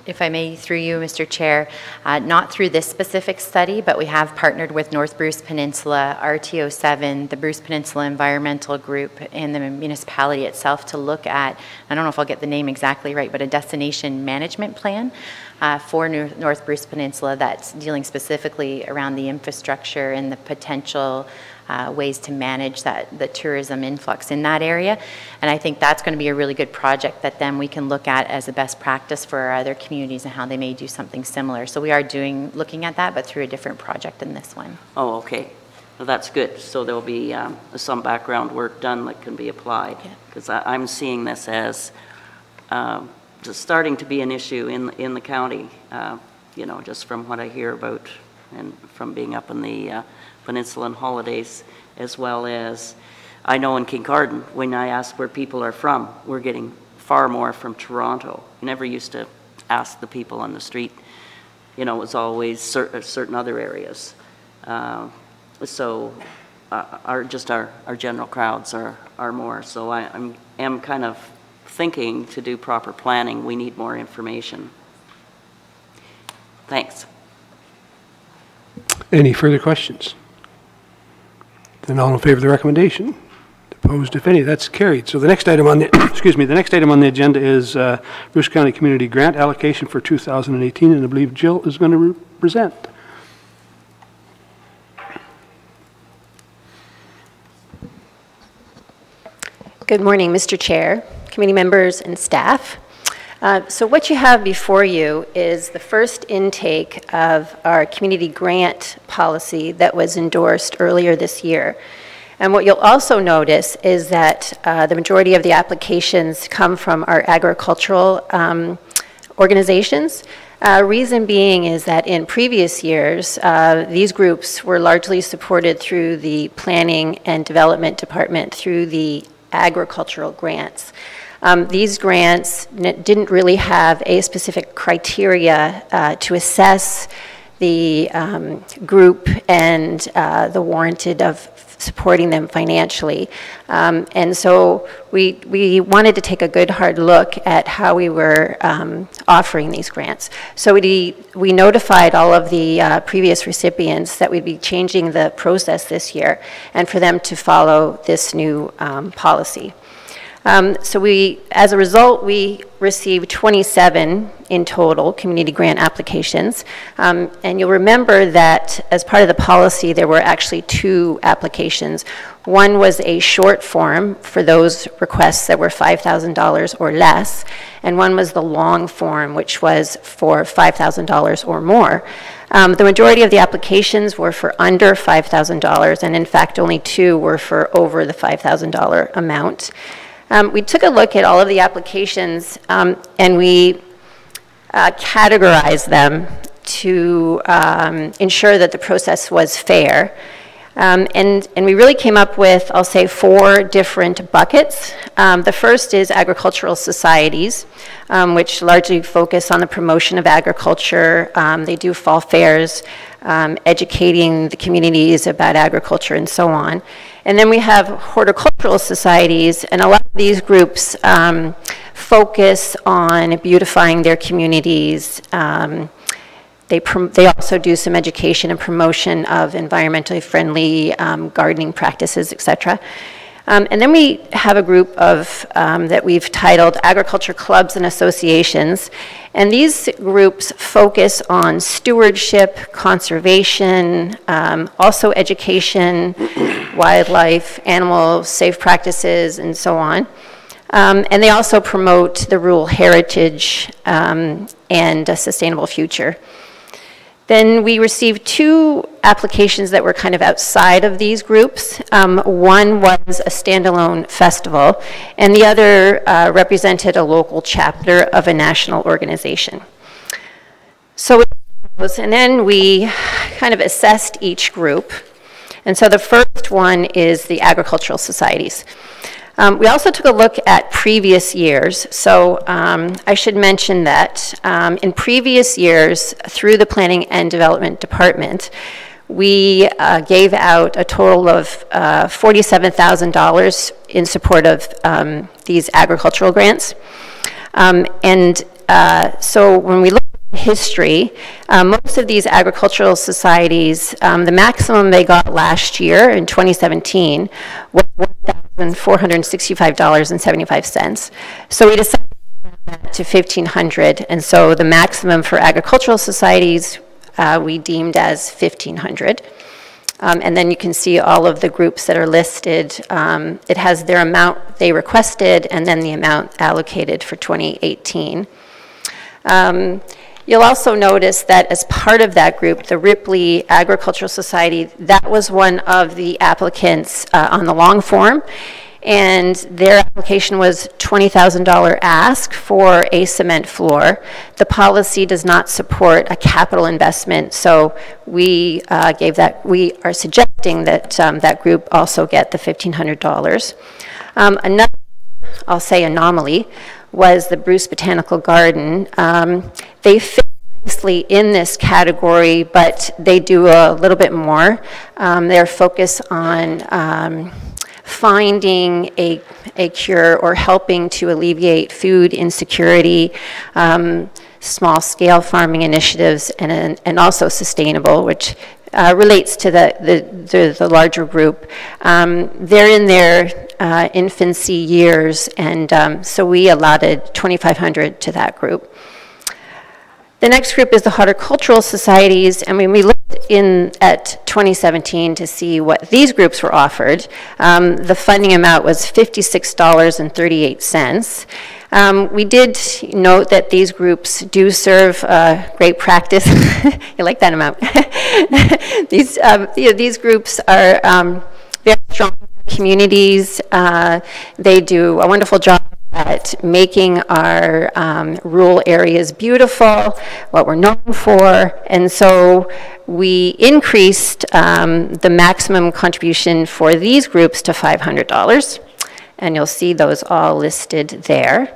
[SPEAKER 10] If I may, through you, Mr. Chair, not through this specific study, but we have partnered with North Bruce Peninsula, RTO7, the Bruce Peninsula Environmental Group, and the municipality itself to look at, I don't know if I'll get the name exactly right, but a destination management plan for North Bruce Peninsula that's dealing specifically around the infrastructure and the potential ways to manage the tourism influx in that area. And I think that's going to be a really good project that then we can look at as a best practice for our other communities and how they may do something similar. So we are looking at that, but through a different project than this one.
[SPEAKER 4] Oh, okay. Well, that's good. So there'll be some background work done that can be applied. Because I'm seeing this as just starting to be an issue in the county, you know, just from what I hear about and from being up in the Peninsula and holidays, as well as I know in Kincardine, when I ask where people are from, we're getting far more from Toronto. We never used to ask the people on the street, you know, it was always certain other areas. So our general crowds are more. So I am kind of thinking to do proper planning, we need more information. Thanks.
[SPEAKER 1] Any further questions? Then all in favor of the recommendation? Opposed, if any? That's carried. So the next item on the, excuse me, the next item on the agenda is Bruce County Community Grant allocation for 2018, and I believe Jill is going to present.
[SPEAKER 11] Good morning, Mr. Chair, committee members, and staff. So what you have before you is the first intake of our community grant policy that was endorsed earlier this year. And what you'll also notice is that the majority of the applications come from our agricultural organizations. Reason being is that in previous years, these groups were largely supported through the Planning and Development Department through the agricultural grants. These grants didn't really have a specific criteria to assess the group and the warranted of supporting them financially. And so we wanted to take a good hard look at how we were offering these grants. So we notified all of the previous recipients that we'd be changing the process this year and for them to follow this new policy. So as a result, we received 27 in total community grant applications. And you'll remember that as part of the policy, there were actually 2 applications. One was a short form for those requests that were $5,000 or less, and one was the long form, which was for $5,000 or more. The majority of the applications were for under $5,000, and in fact, only 2 were for over the $5,000 amount. We took a look at all of the applications and we categorized them to ensure that the process was fair. And we really came up with, I'll say, 4 different buckets. The first is agricultural societies, which largely focus on the promotion of agriculture. They do fall fairs, educating the communities about agriculture and so on. And then we have horticultural societies, and a lot of these groups focus on beautifying their communities. They also do some education and promotion of environmentally friendly gardening practices, etc. And then we have a group of that we've titled Agriculture Clubs and Associations. And these groups focus on stewardship, conservation, also education, wildlife, animal safe practices, and so on. And they also promote the rural heritage and a sustainable future. Then we received 2 applications that were kind of outside of these groups. One was a standalone festival, and the other represented a local chapter of a national organization. So, and then we kind of assessed each group. And so the first one is the agricultural societies. We also took a look at previous years. So I should mention that in previous years, through the Planning and Development Department, we gave out a total of $47,000 in support of these agricultural grants. So when we look at history, most of these agricultural societies, the maximum they got last year in 2017 was $1,465.75. So we decided to $1,500, and so the maximum for agricultural societies we deemed as $1,500. And then you can see all of the groups that are listed. It has their amount they requested and then the amount allocated for 2018. You'll also notice that as part of that group, the Ripley Agricultural Society, that was one of the applicants on the long form. And their application was $20,000 ask for a cement floor. The policy does not support a capital investment, so we we are suggesting that that group also get the $1,500. Another, I'll say, anomaly was the Bruce Botanical Garden. They fit nicely in this category, but they do a little bit more. Their focus on finding a cure or helping to alleviate food insecurity, small-scale farming initiatives, and also sustainable, which relates to the larger group. They're in their infancy years, and so we allotted $2,500 to that group. The next group is the horticultural societies, and when we looked at 2017 to see what these groups were offered, the funding amount was $56.38. We did note that these groups do serve great practice. You like that amount? These groups are very strong communities. They do a wonderful job at making our rural areas beautiful, what we're known for, and so we increased the maximum contribution for these groups to $500, and you'll see those all listed there.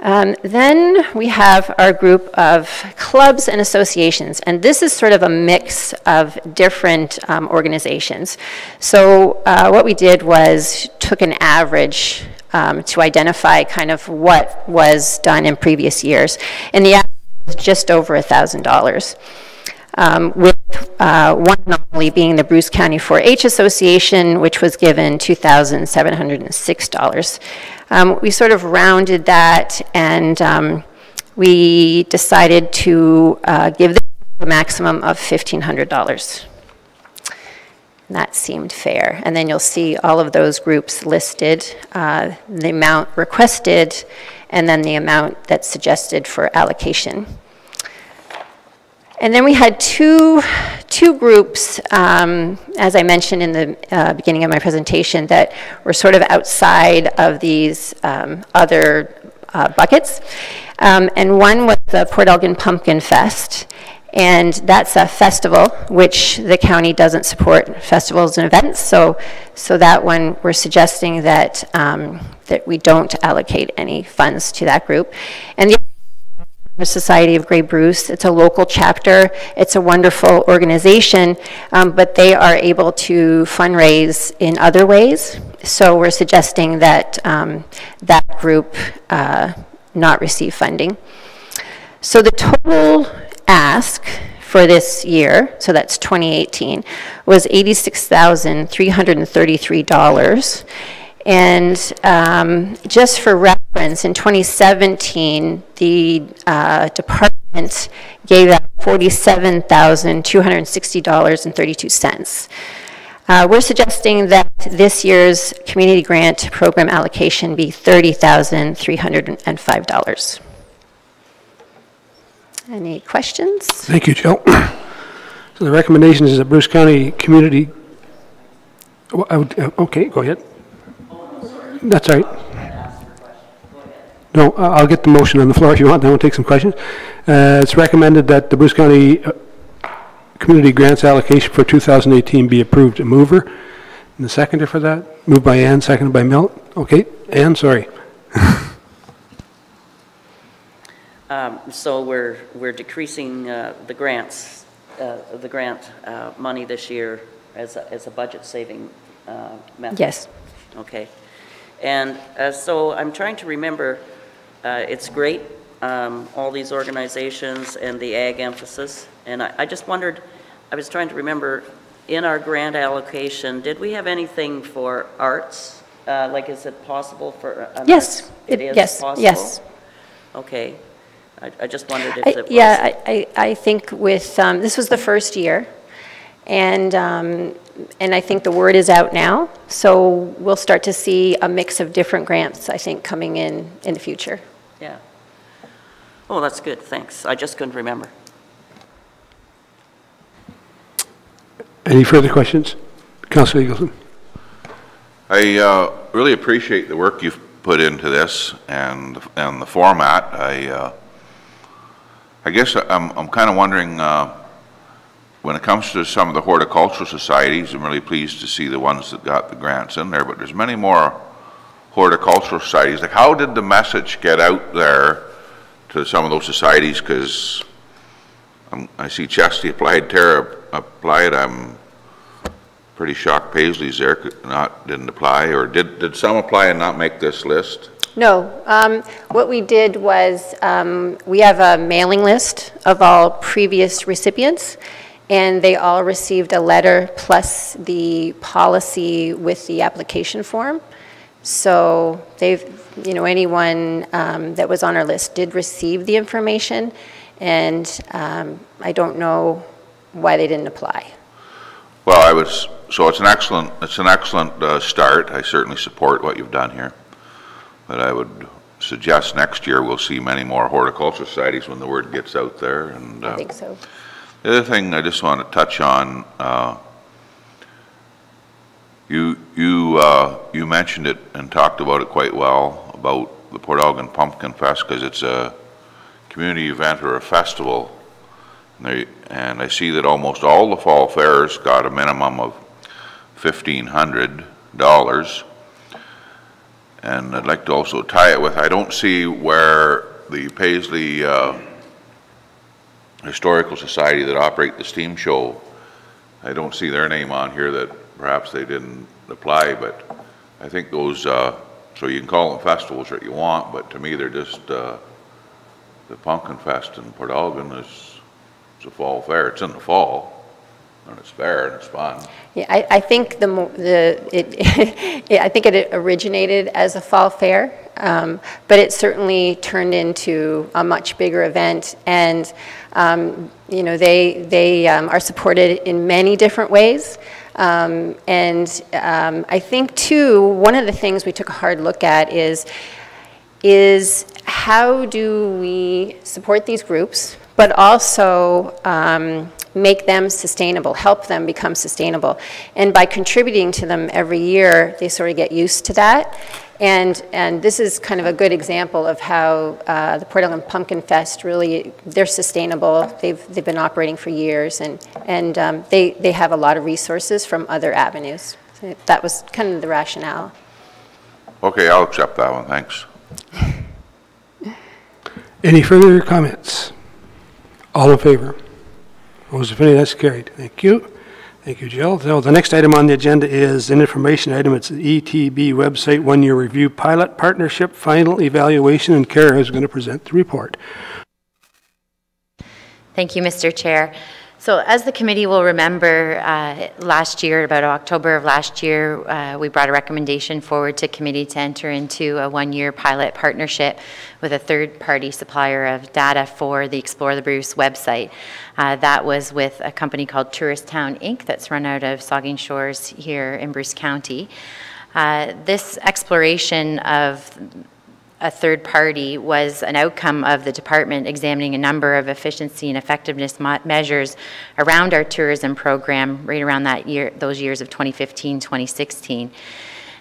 [SPEAKER 11] Then we have our group of clubs and associations, and this is sort of a mix of different organizations. So what we did was took an average to identify kind of what was done in previous years, and the average was just over $1,000. With one anomaly being the Bruce County 4-H Association, which was given $2,706. We sort of rounded that, and we decided to give them a maximum of $1,500. That seemed fair. And then you'll see all of those groups listed, the amount requested, and then the amount that's suggested for allocation. And then we had two groups, as I mentioned in the beginning of my presentation, that were sort of outside of these other buckets. And one was the Port Elgin Pumpkin Fest. And that's a festival, which the county doesn't support festivals and events. So that one, we're suggesting that, that we don't allocate any funds to that group. And the Society of Grey Bruce, it's a local chapter. It's a wonderful organization, but they are able to fundraise in other ways. So we're suggesting that that group not receive funding. So the total ask for this year, so that's 2018, was $86,333. And just for reference, in 2017, the department gave out $47,260.32. We're suggesting that this year's community grant program allocation be $30,305. Any questions?
[SPEAKER 1] Thank you, Jill. So the recommendation is that Bruce County Community, okay, go ahead. That's all right. No, I'll get the motion on the floor if you want, then we'll take some questions. It's recommended that the Bruce County Community Grants allocation for 2018 be approved. A mover and the seconder for that? Moved by Ann, seconded by Milt. Okay, Ann, sorry.
[SPEAKER 4] So we're decreasing the grants the grant money this year as a budget-saving method?
[SPEAKER 11] Yes.
[SPEAKER 4] Okay. And so I'm trying to remember, it's great, all these organizations and the ag emphasis, and I just wondered, I was trying to remember, in our grant allocation, did we have anything for arts? Like, is it possible for?
[SPEAKER 11] Yes.
[SPEAKER 4] It is
[SPEAKER 11] yes.
[SPEAKER 4] possible?
[SPEAKER 11] Yes.
[SPEAKER 4] Okay. I just wondered if it was.
[SPEAKER 11] Yeah, I think with, this was the first year, and I think the word is out now, so we'll start to see a mix of different grants, I think, coming in the future.
[SPEAKER 4] Yeah. Oh, that's good, thanks. I just couldn't remember.
[SPEAKER 1] Any further questions? Councillor Eagleson.
[SPEAKER 7] I really appreciate the work you've put into this and the format. I guess I'm kind of wondering, when it comes to some of the horticultural societies, I'm really pleased to see the ones that got the grants in there, but there's many more horticultural societies. Like, how did the message get out there to some of those societies? Because I see Chesty applied, Tara applied. I'm pretty shocked Paisley's there didn't apply, or did some apply and not make this list?
[SPEAKER 11] No. What we did was we have a mailing list of all previous recipients, and they all received a letter plus the policy with the application form. So anyone that was on our list did receive the information, and I don't know why they didn't apply.
[SPEAKER 7] Well, so it's an excellent start. I certainly support what you've done here, but I would suggest next year we'll see many more horticultural societies when the word gets out there. And
[SPEAKER 11] I think so.
[SPEAKER 7] The other thing I just want to touch on, you mentioned it and talked about it quite well, about the Port Elgin Pumpkin Fest, because it's a community event or a festival. And I see that almost all the fall fairs got a minimum of $1,500. And I'd like to also tie it with, I don't see where the Paisley Historical Society that operate the steam show, I don't see their name on here, that perhaps they didn't apply, but I think those, so you can call them festivals that you want, but to me they're just, the Pumpkin Fest in Port Elgin is a fall fair. It's in the fall, and it's fair and it's fun.
[SPEAKER 11] Yeah, I think I think it originated as a fall fair, but it certainly turned into a much bigger event, and they are supported in many different ways. I think too, one of the things we took a hard look at is how do we support these groups, but also make them sustainable, help them become sustainable. And by contributing to them every year, they sort of get used to that. And this is kind of a good example of how the Port Elgin Pumpkin Fest really, they're sustainable. They've been operating for years, and they have a lot of resources from other avenues. So that was kind of the rationale.
[SPEAKER 7] Okay, I'll accept that one, thanks.
[SPEAKER 1] Any further comments? All in favor? Opposed, if any, that's carried. Thank you. Thank you, Jill. So the next item on the agenda is an information item. It's the ETB website one-year review pilot partnership final evaluation, and Kara is going to present the report.
[SPEAKER 10] Thank you, Mr. Chair. So as the committee will remember, last year, about October of last year, we brought a recommendation forward to committee to enter into a one-year pilot partnership with a third-party supplier of data for the Explore the Bruce website. That was with a company called Tourist Town Inc. that's run out of Saugeen Shores here in Bruce County. This exploration of a third party was an outcome of the department examining a number of efficiency and effectiveness measures around our tourism program right around that year, those years of 2015, 2016.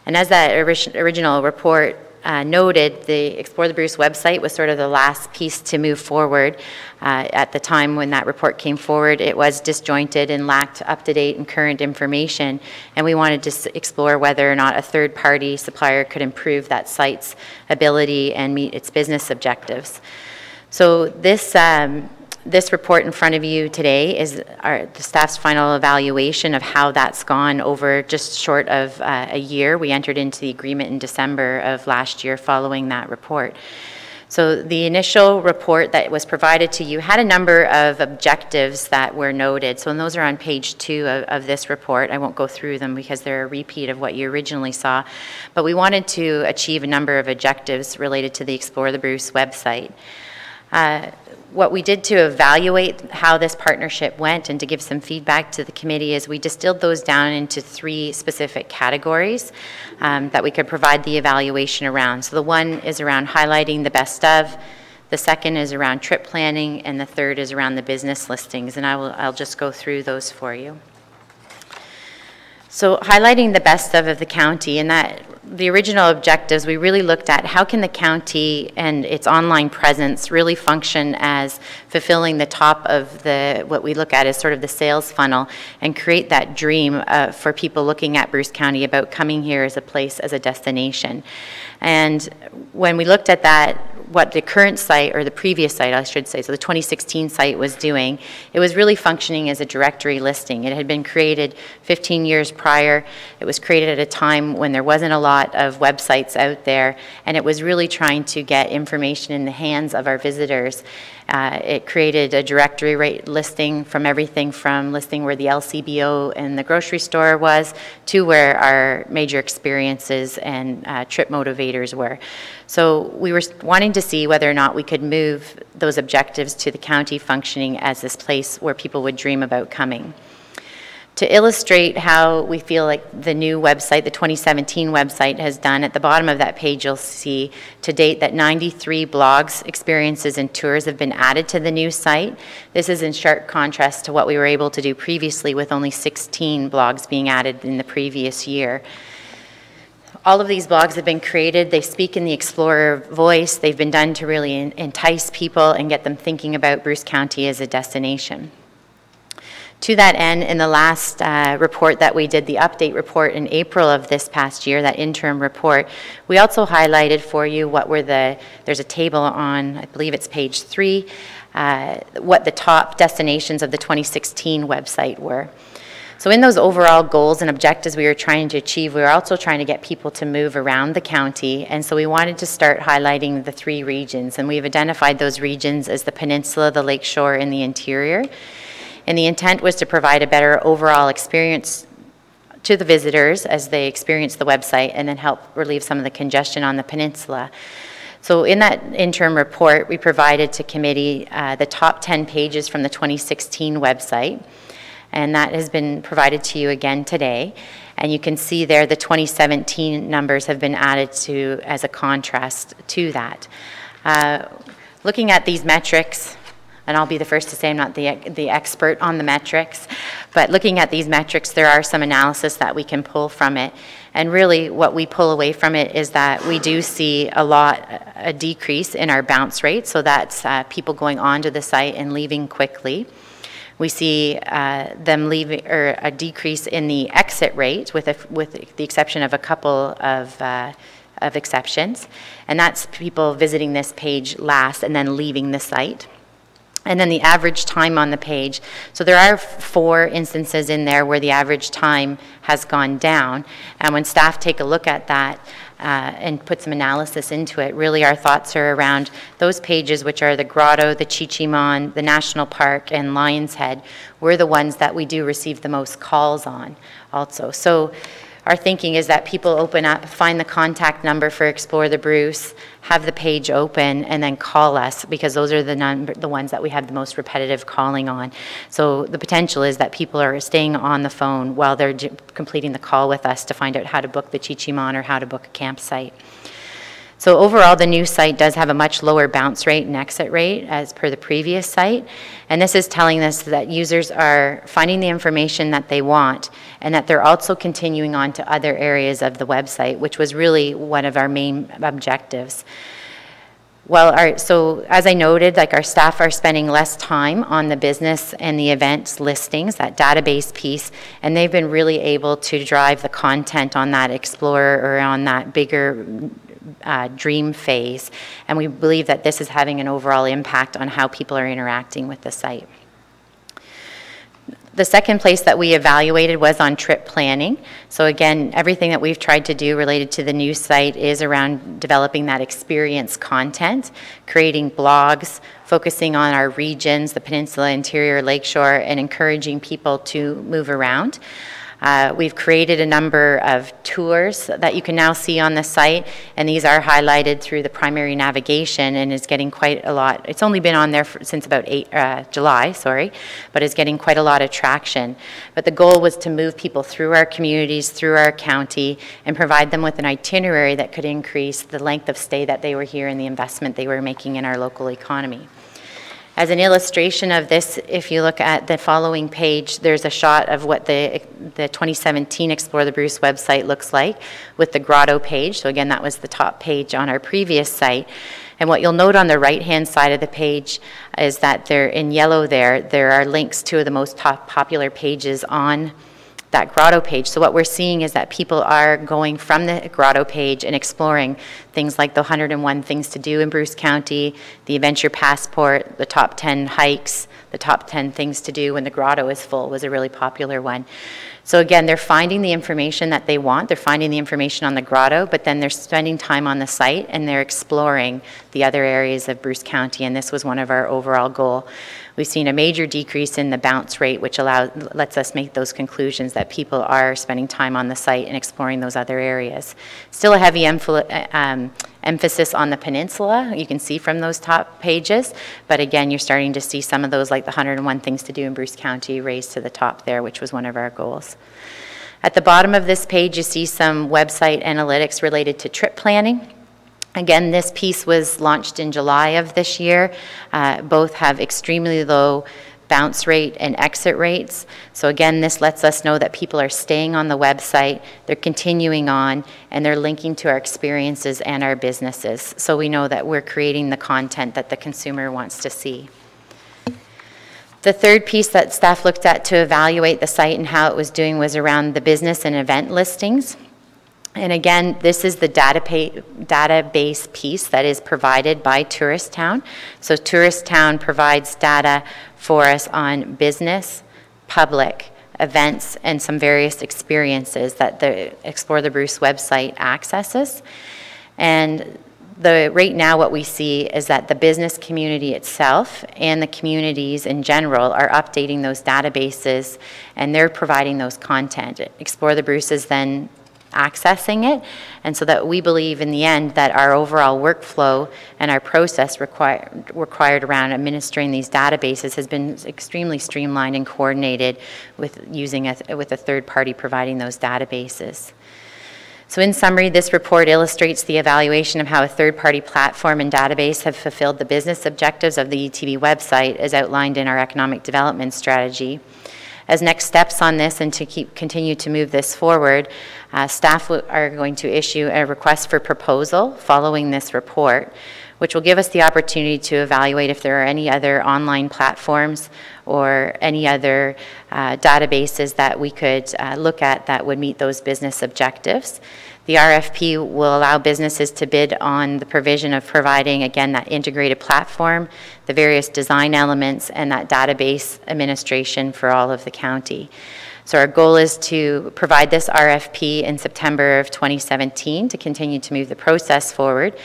[SPEAKER 10] And as that original report noted, the Explore the Bruce website was sort of the last piece to move forward. At the time when that report came forward, it was disjointed and lacked up-to-date and current information, and we wanted to explore whether or not a third-party supplier could improve that site's ability and meet its business objectives. So this This report in front of you today is the staff's final evaluation of how that's gone over just short of a year. We entered into the agreement in December of last year following that report. So the initial report that was provided to you had a number of objectives that were noted. So and those are on page 2 of this report. I won't go through them because they're a repeat of what you originally saw. But we wanted to achieve a number of objectives related to the Explore the Bruce website. What we did to evaluate how this partnership went and to give some feedback to the committee is we distilled those down into 3 specific categories that we could provide the evaluation around. So the one is around highlighting the best of, the second is around trip planning, and the third is around the business listings. And I'll just go through those for you. So highlighting the best of the county, and that the original objectives, we really looked at how can the county and its online presence really function as fulfilling the top of what we look at as sort of the sales funnel and create that dream for people looking at Bruce County about coming here as a place, as a destination. And when we looked at that, what the current site, or the previous site, I should say, so the 2016 site was doing, it was really functioning as a directory listing. It had been created 15 years prior. It was created at a time when there wasn't a lot of websites out there, and it was really trying to get information in the hands of our visitors. It created a directory listing from everything from listing where the LCBO and the grocery store was to where our major experiences and trip motivators were. So we were wanting to see whether or not we could move those objectives to the county functioning as this place where people would dream about coming. To illustrate how we feel like the new website, the 2017 website, has done, at the bottom of that page you'll see to date that 93 blogs, experiences, and tours have been added to the new site. This is in sharp contrast to what we were able to do previously with only 16 blogs being added in the previous year. All of these blogs have been created. They speak in the Explorer voice. They've been done to really entice people and get them thinking about Bruce County as a destination. To that end, in the last report that we did, the update report in April of this past year, that interim report, we also highlighted for you what were there's a table on, I believe it's page 3, what the top destinations of the 2016 website were. So in those overall goals and objectives we were trying to achieve, we were also trying to get people to move around the county, and so we wanted to start highlighting the 3 regions, and we've identified those regions as the peninsula, the lakeshore, and the interior. And the intent was to provide a better overall experience to the visitors as they experience the website and then help relieve some of the congestion on the peninsula. So in that interim report, we provided to committee the top 10 pages from the 2016 website, and that has been provided to you again today. And you can see there the 2017 numbers have been added to as a contrast to that. Looking at these metrics, and I'll be the first to say I'm not the expert on the metrics, but looking at these metrics, there are some analysis that we can pull from it. And really what we pull away from it is that we do see a decrease in our bounce rate, so that's people going onto the site and leaving quickly. We see them leaving, or a decrease in the exit rate with the exception of a couple of exceptions, and that's people visiting this page last and then leaving the site. And then the average time on the page. So there are 4 instances in there where the average time has gone down. And when staff take a look at that and put some analysis into it, really our thoughts are around those pages, which are the Grotto, the Chichimon, the National Park, and Lion's Head, were the ones that we do receive the most calls on also. So our thinking is that people open up, find the contact number for Explore the Bruce, have the page open, and then call us, because those are the ones that we have the most repetitive calling on. So the potential is that people are staying on the phone while they're completing the call with us to find out how to book the Chichimon or how to book a campsite. So overall, the new site does have a much lower bounce rate and exit rate as per the previous site. And this is telling us that users are finding the information that they want, and that they're also continuing on to other areas of the website, which was really one of our main objectives. Well, so as I noted, like our staff are spending less time on the business and the events listings, that database piece, and they've been really able to drive the content on that Explorer or on that bigger dream phase, and we believe that this is having an overall impact on how people are interacting with the site. The second place that we evaluated was on trip planning. So again, everything that we've tried to do related to the new site is around developing that experience content, creating blogs, focusing on our regions, the peninsula, interior, lakeshore, and encouraging people to move around. We've created a number of tours that you can now see on the site, and these are highlighted through the primary navigation and is getting quite a lot. It's only been on there since about July, but is getting quite a lot of traction. But the goal was to move people through our communities, through our county, and provide them with an itinerary that could increase the length of stay that they were here and the investment they were making in our local economy. As an illustration of this, if you look at the following page, there's a shot of what the 2017 Explore the Bruce website looks like with the grotto page. So again, that was the top page on our previous site. And what you'll note on the right-hand side of the page is that there, in yellow there are links to the most popular pages on that grotto page. So what we're seeing is that people are going from the grotto page and exploring things like the 101 things to do in Bruce County, the Adventure Passport, the top 10 hikes, the top 10 things to do when the grotto is full was a really popular one. So again, they're finding the information that they want, they're finding the information on the grotto, but then they're spending time on the site and they're exploring the other areas of Bruce County, and this was one of our overall goal. We've seen a major decrease in the bounce rate, which lets us make those conclusions that people are spending time on the site and exploring those other areas. Still a heavy emphasis on the peninsula, you can see from those top pages, but again, you're starting to see some of those, like the 101 things to do in Bruce County, raised to the top there, which was one of our goals. At the bottom of this page, you see some website analytics related to trip planning. Again, this piece was launched in July of this year. Both have extremely low bounce rate and exit rates. So again, this lets us know that people are staying on the website, they're continuing on, and they're linking to our experiences and our businesses. So we know that we're creating the content that the consumer wants to see. The third piece that staff looked at to evaluate the site and how it was doing was around the business and event listings. And again, this is the database piece that is provided by Tourist Town. So Tourist Town provides data for us on business, public, events, and some various experiences that the Explore the Bruce website accesses. And right now what we see is that the business community itself and the communities in general are updating those databases, and they're providing those content. Explore the Bruce is then accessing it, and so that we believe in the end that our overall workflow and our process required around administering these databases has been extremely streamlined and coordinated with with a third party providing those databases. So in summary, this report illustrates the evaluation of how a third-party platform and database have fulfilled the business objectives of the ETB website as outlined in our economic development strategy. As next steps on this and to continue to move this forward, staff are going to issue a request for proposal following this report, which will give us the opportunity to evaluate if there are any other online platforms or any other databases that we could look at that would meet those business objectives. The RFP will allow businesses to bid on the provision of providing, again, that integrated platform, the various design elements, and that database administration for all of the county. So our goal is to provide this RFP in September of 2017 to continue to move the process forward.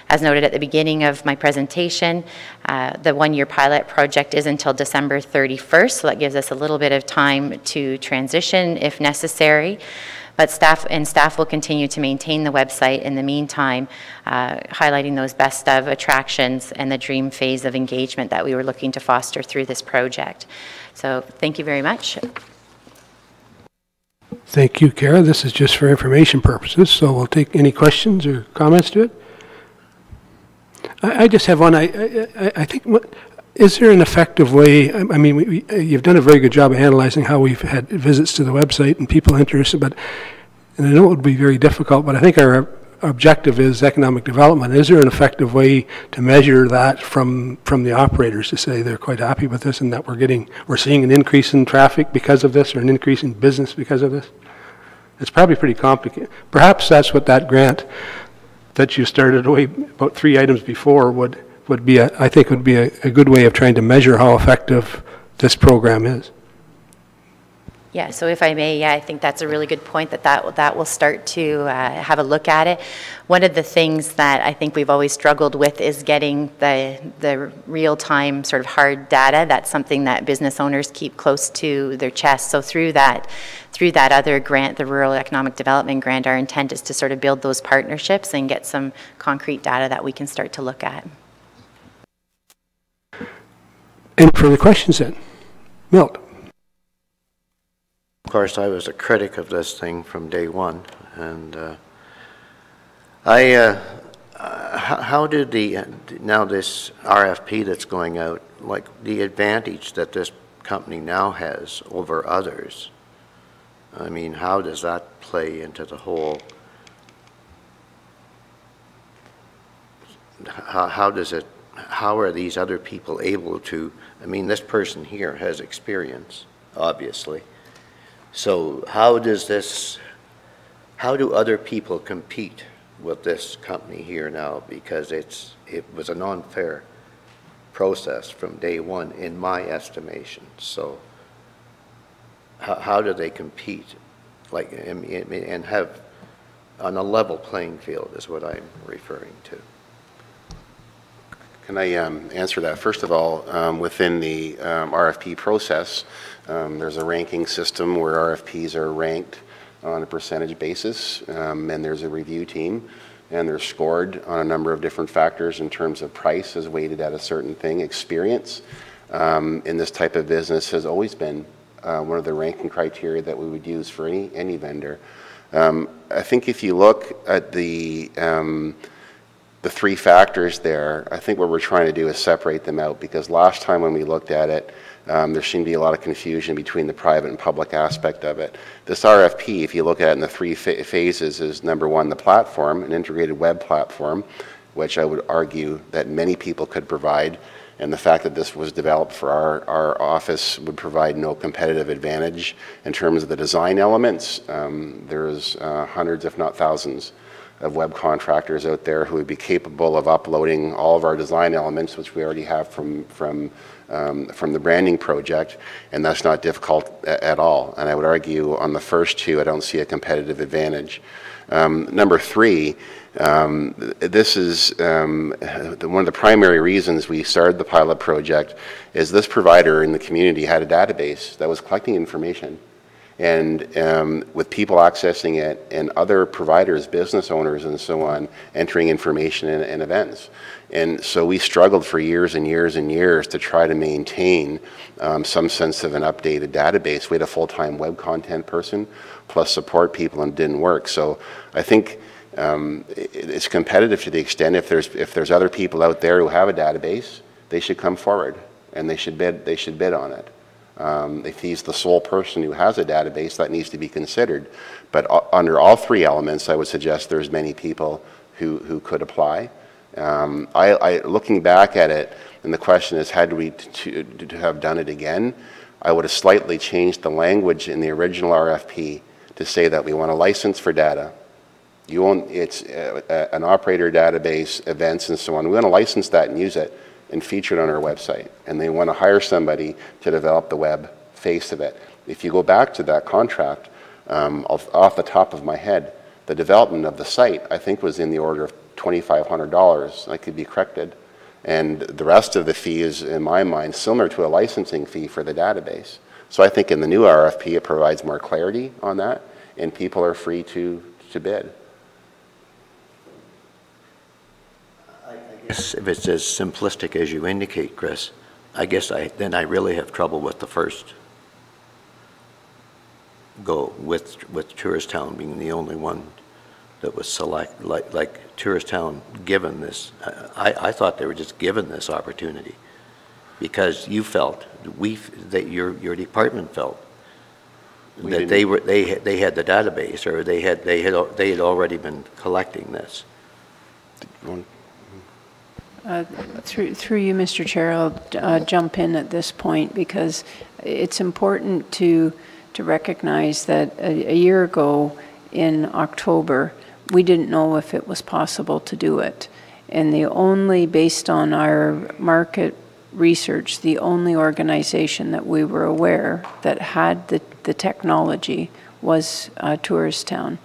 [SPEAKER 10] As noted at the beginning of my presentation, the one-year pilot project is until December 31st, so that gives us a little bit of time to transition if necessary. But staff will continue to maintain the website in the meantime, highlighting those best of attractions and the dream phase of engagement that we were looking to foster through this project. So thank you very much.
[SPEAKER 1] Thank you, Kara. This is just for information purposes, so we'll take any questions or comments to it. I just have one. I think, is there an effective way? I mean, you've done a very good job of analyzing how we've had visits to the website and people interested, and I know it would be very difficult, but I think our objective is economic development. Is there an effective way to measure that from the operators to say they're quite happy with this and that we're seeing an increase in traffic because of this or an increase in business because of this? It's probably pretty complicated. Perhaps that's what that grant that you started away about 3 items before would be, I think would be a good way of trying to measure how effective this program is.
[SPEAKER 10] Yeah, so if I may, I think that's a really good point, that will start to have a look at it. One of the things that I think we've always struggled with is getting the real-time sort of hard data. That's something that business owners keep close to their chest. So through that other grant, the Rural Economic Development Grant, our intent is to sort of build those partnerships and get some concrete data that we can start to look at.
[SPEAKER 1] Any further questions then? Milt?
[SPEAKER 12] Of course, I was a critic of this thing from day one, and how do now this RFP that's going out, like the advantage that this company now has over others, I mean, how does that play into the whole, how are these other people able to, I mean, this person here has experience, obviously. So how do other people compete with this company here now? Because it was an unfair process from day one, in my estimation. So how do they compete, like, and have on a level playing field is what I'm referring to.
[SPEAKER 8] Can I answer that? First of all, within the RFP process, there's a ranking system where RFPs are ranked on a percentage basis, and there's a review team, and they're scored on a number of different factors in terms of price is weighted at a certain thing, experience in this type of business has always been one of the ranking criteria that we would use for any vendor. I think if you look at the 3 factors there, I think what we're trying to do is separate them out, because last time when we looked at it, there seemed to be a lot of confusion between the private and public aspect of it. This RFP, if you look at it in the 3 phases, is number 1, the platform, an integrated web platform, which I would argue that many people could provide, and the fact that this was developed for our office would provide no competitive advantage in terms of the design elements. There's hundreds, if not thousands, of web contractors out there who would be capable of uploading all of our design elements, which we already have from the branding project, and that's not difficult at all. And I would argue on the first 2, I don't see a competitive advantage. Number 3, this is one of the primary reasons we started the pilot project is this provider in the community had a database that was collecting information. And with people accessing it and other providers, business owners and so on, entering information in events. And so we struggled for years and years and years to try to maintain some sense of an updated database. We had a full-time web content person plus support people, and it didn't work. So I think it's competitive to the extent if there's other people out there who have a database, they should come forward and they should bid on it. If he's the sole person who has a database, that needs to be considered. But under all 3 elements, I would suggest there's many people who could apply. Looking back at it, and the question is, had we to have done it again, I would have slightly changed the language in the original RFP to say that we want a license for data. It's an operator database, events, and so on. We want to license that and use it and feature it on our website. And they want to hire somebody to develop the web face of it. If you go back to that contract, off the top of my head, the development of the site, I think, was in the order of $2,500. I could be corrected. And the rest of the fee is, in my mind, similar to a licensing fee for the database. So I think in the new RFP, it provides more clarity on that, and people are free to bid.
[SPEAKER 12] If it's as simplistic as you indicate, Chris, I guess then I really have trouble with the first go with Tourist Town being the only one that was like Tourist Town given this. I thought they were just given this opportunity because you felt that your department felt that they had the database, or they had already been collecting this.
[SPEAKER 13] Through you, Mr. Chair, I'll jump in at this point because it's important to recognize that a year ago in October, we didn't know if it was possible to do it. And the only, based on our market research, the only organization that we were aware that had the technology was Tourist Town.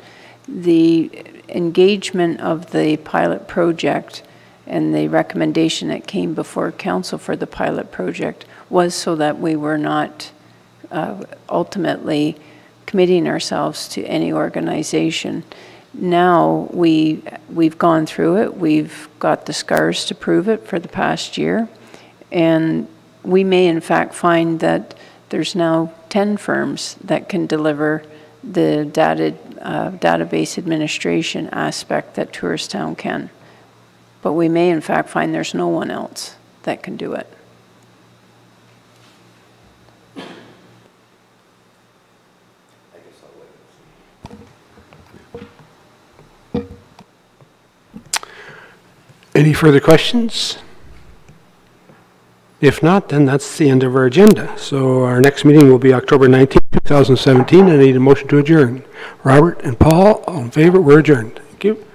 [SPEAKER 13] The engagement of the pilot project and the recommendation that came before council for the pilot project was so that we were not ultimately committing ourselves to any organization. Now we've gone through it, we've got the scars to prove it for the past year, and we may in fact find that there's now 10 firms that can deliver the database administration aspect that Tourist Town can. But we may in fact find there's no one else that can do it.
[SPEAKER 1] Any further questions? If not, then that's the end of our agenda. So our next meeting will be October 19th, 2017, and I need a motion to adjourn. Robert and Paul, all in favor, we're adjourned. Thank you.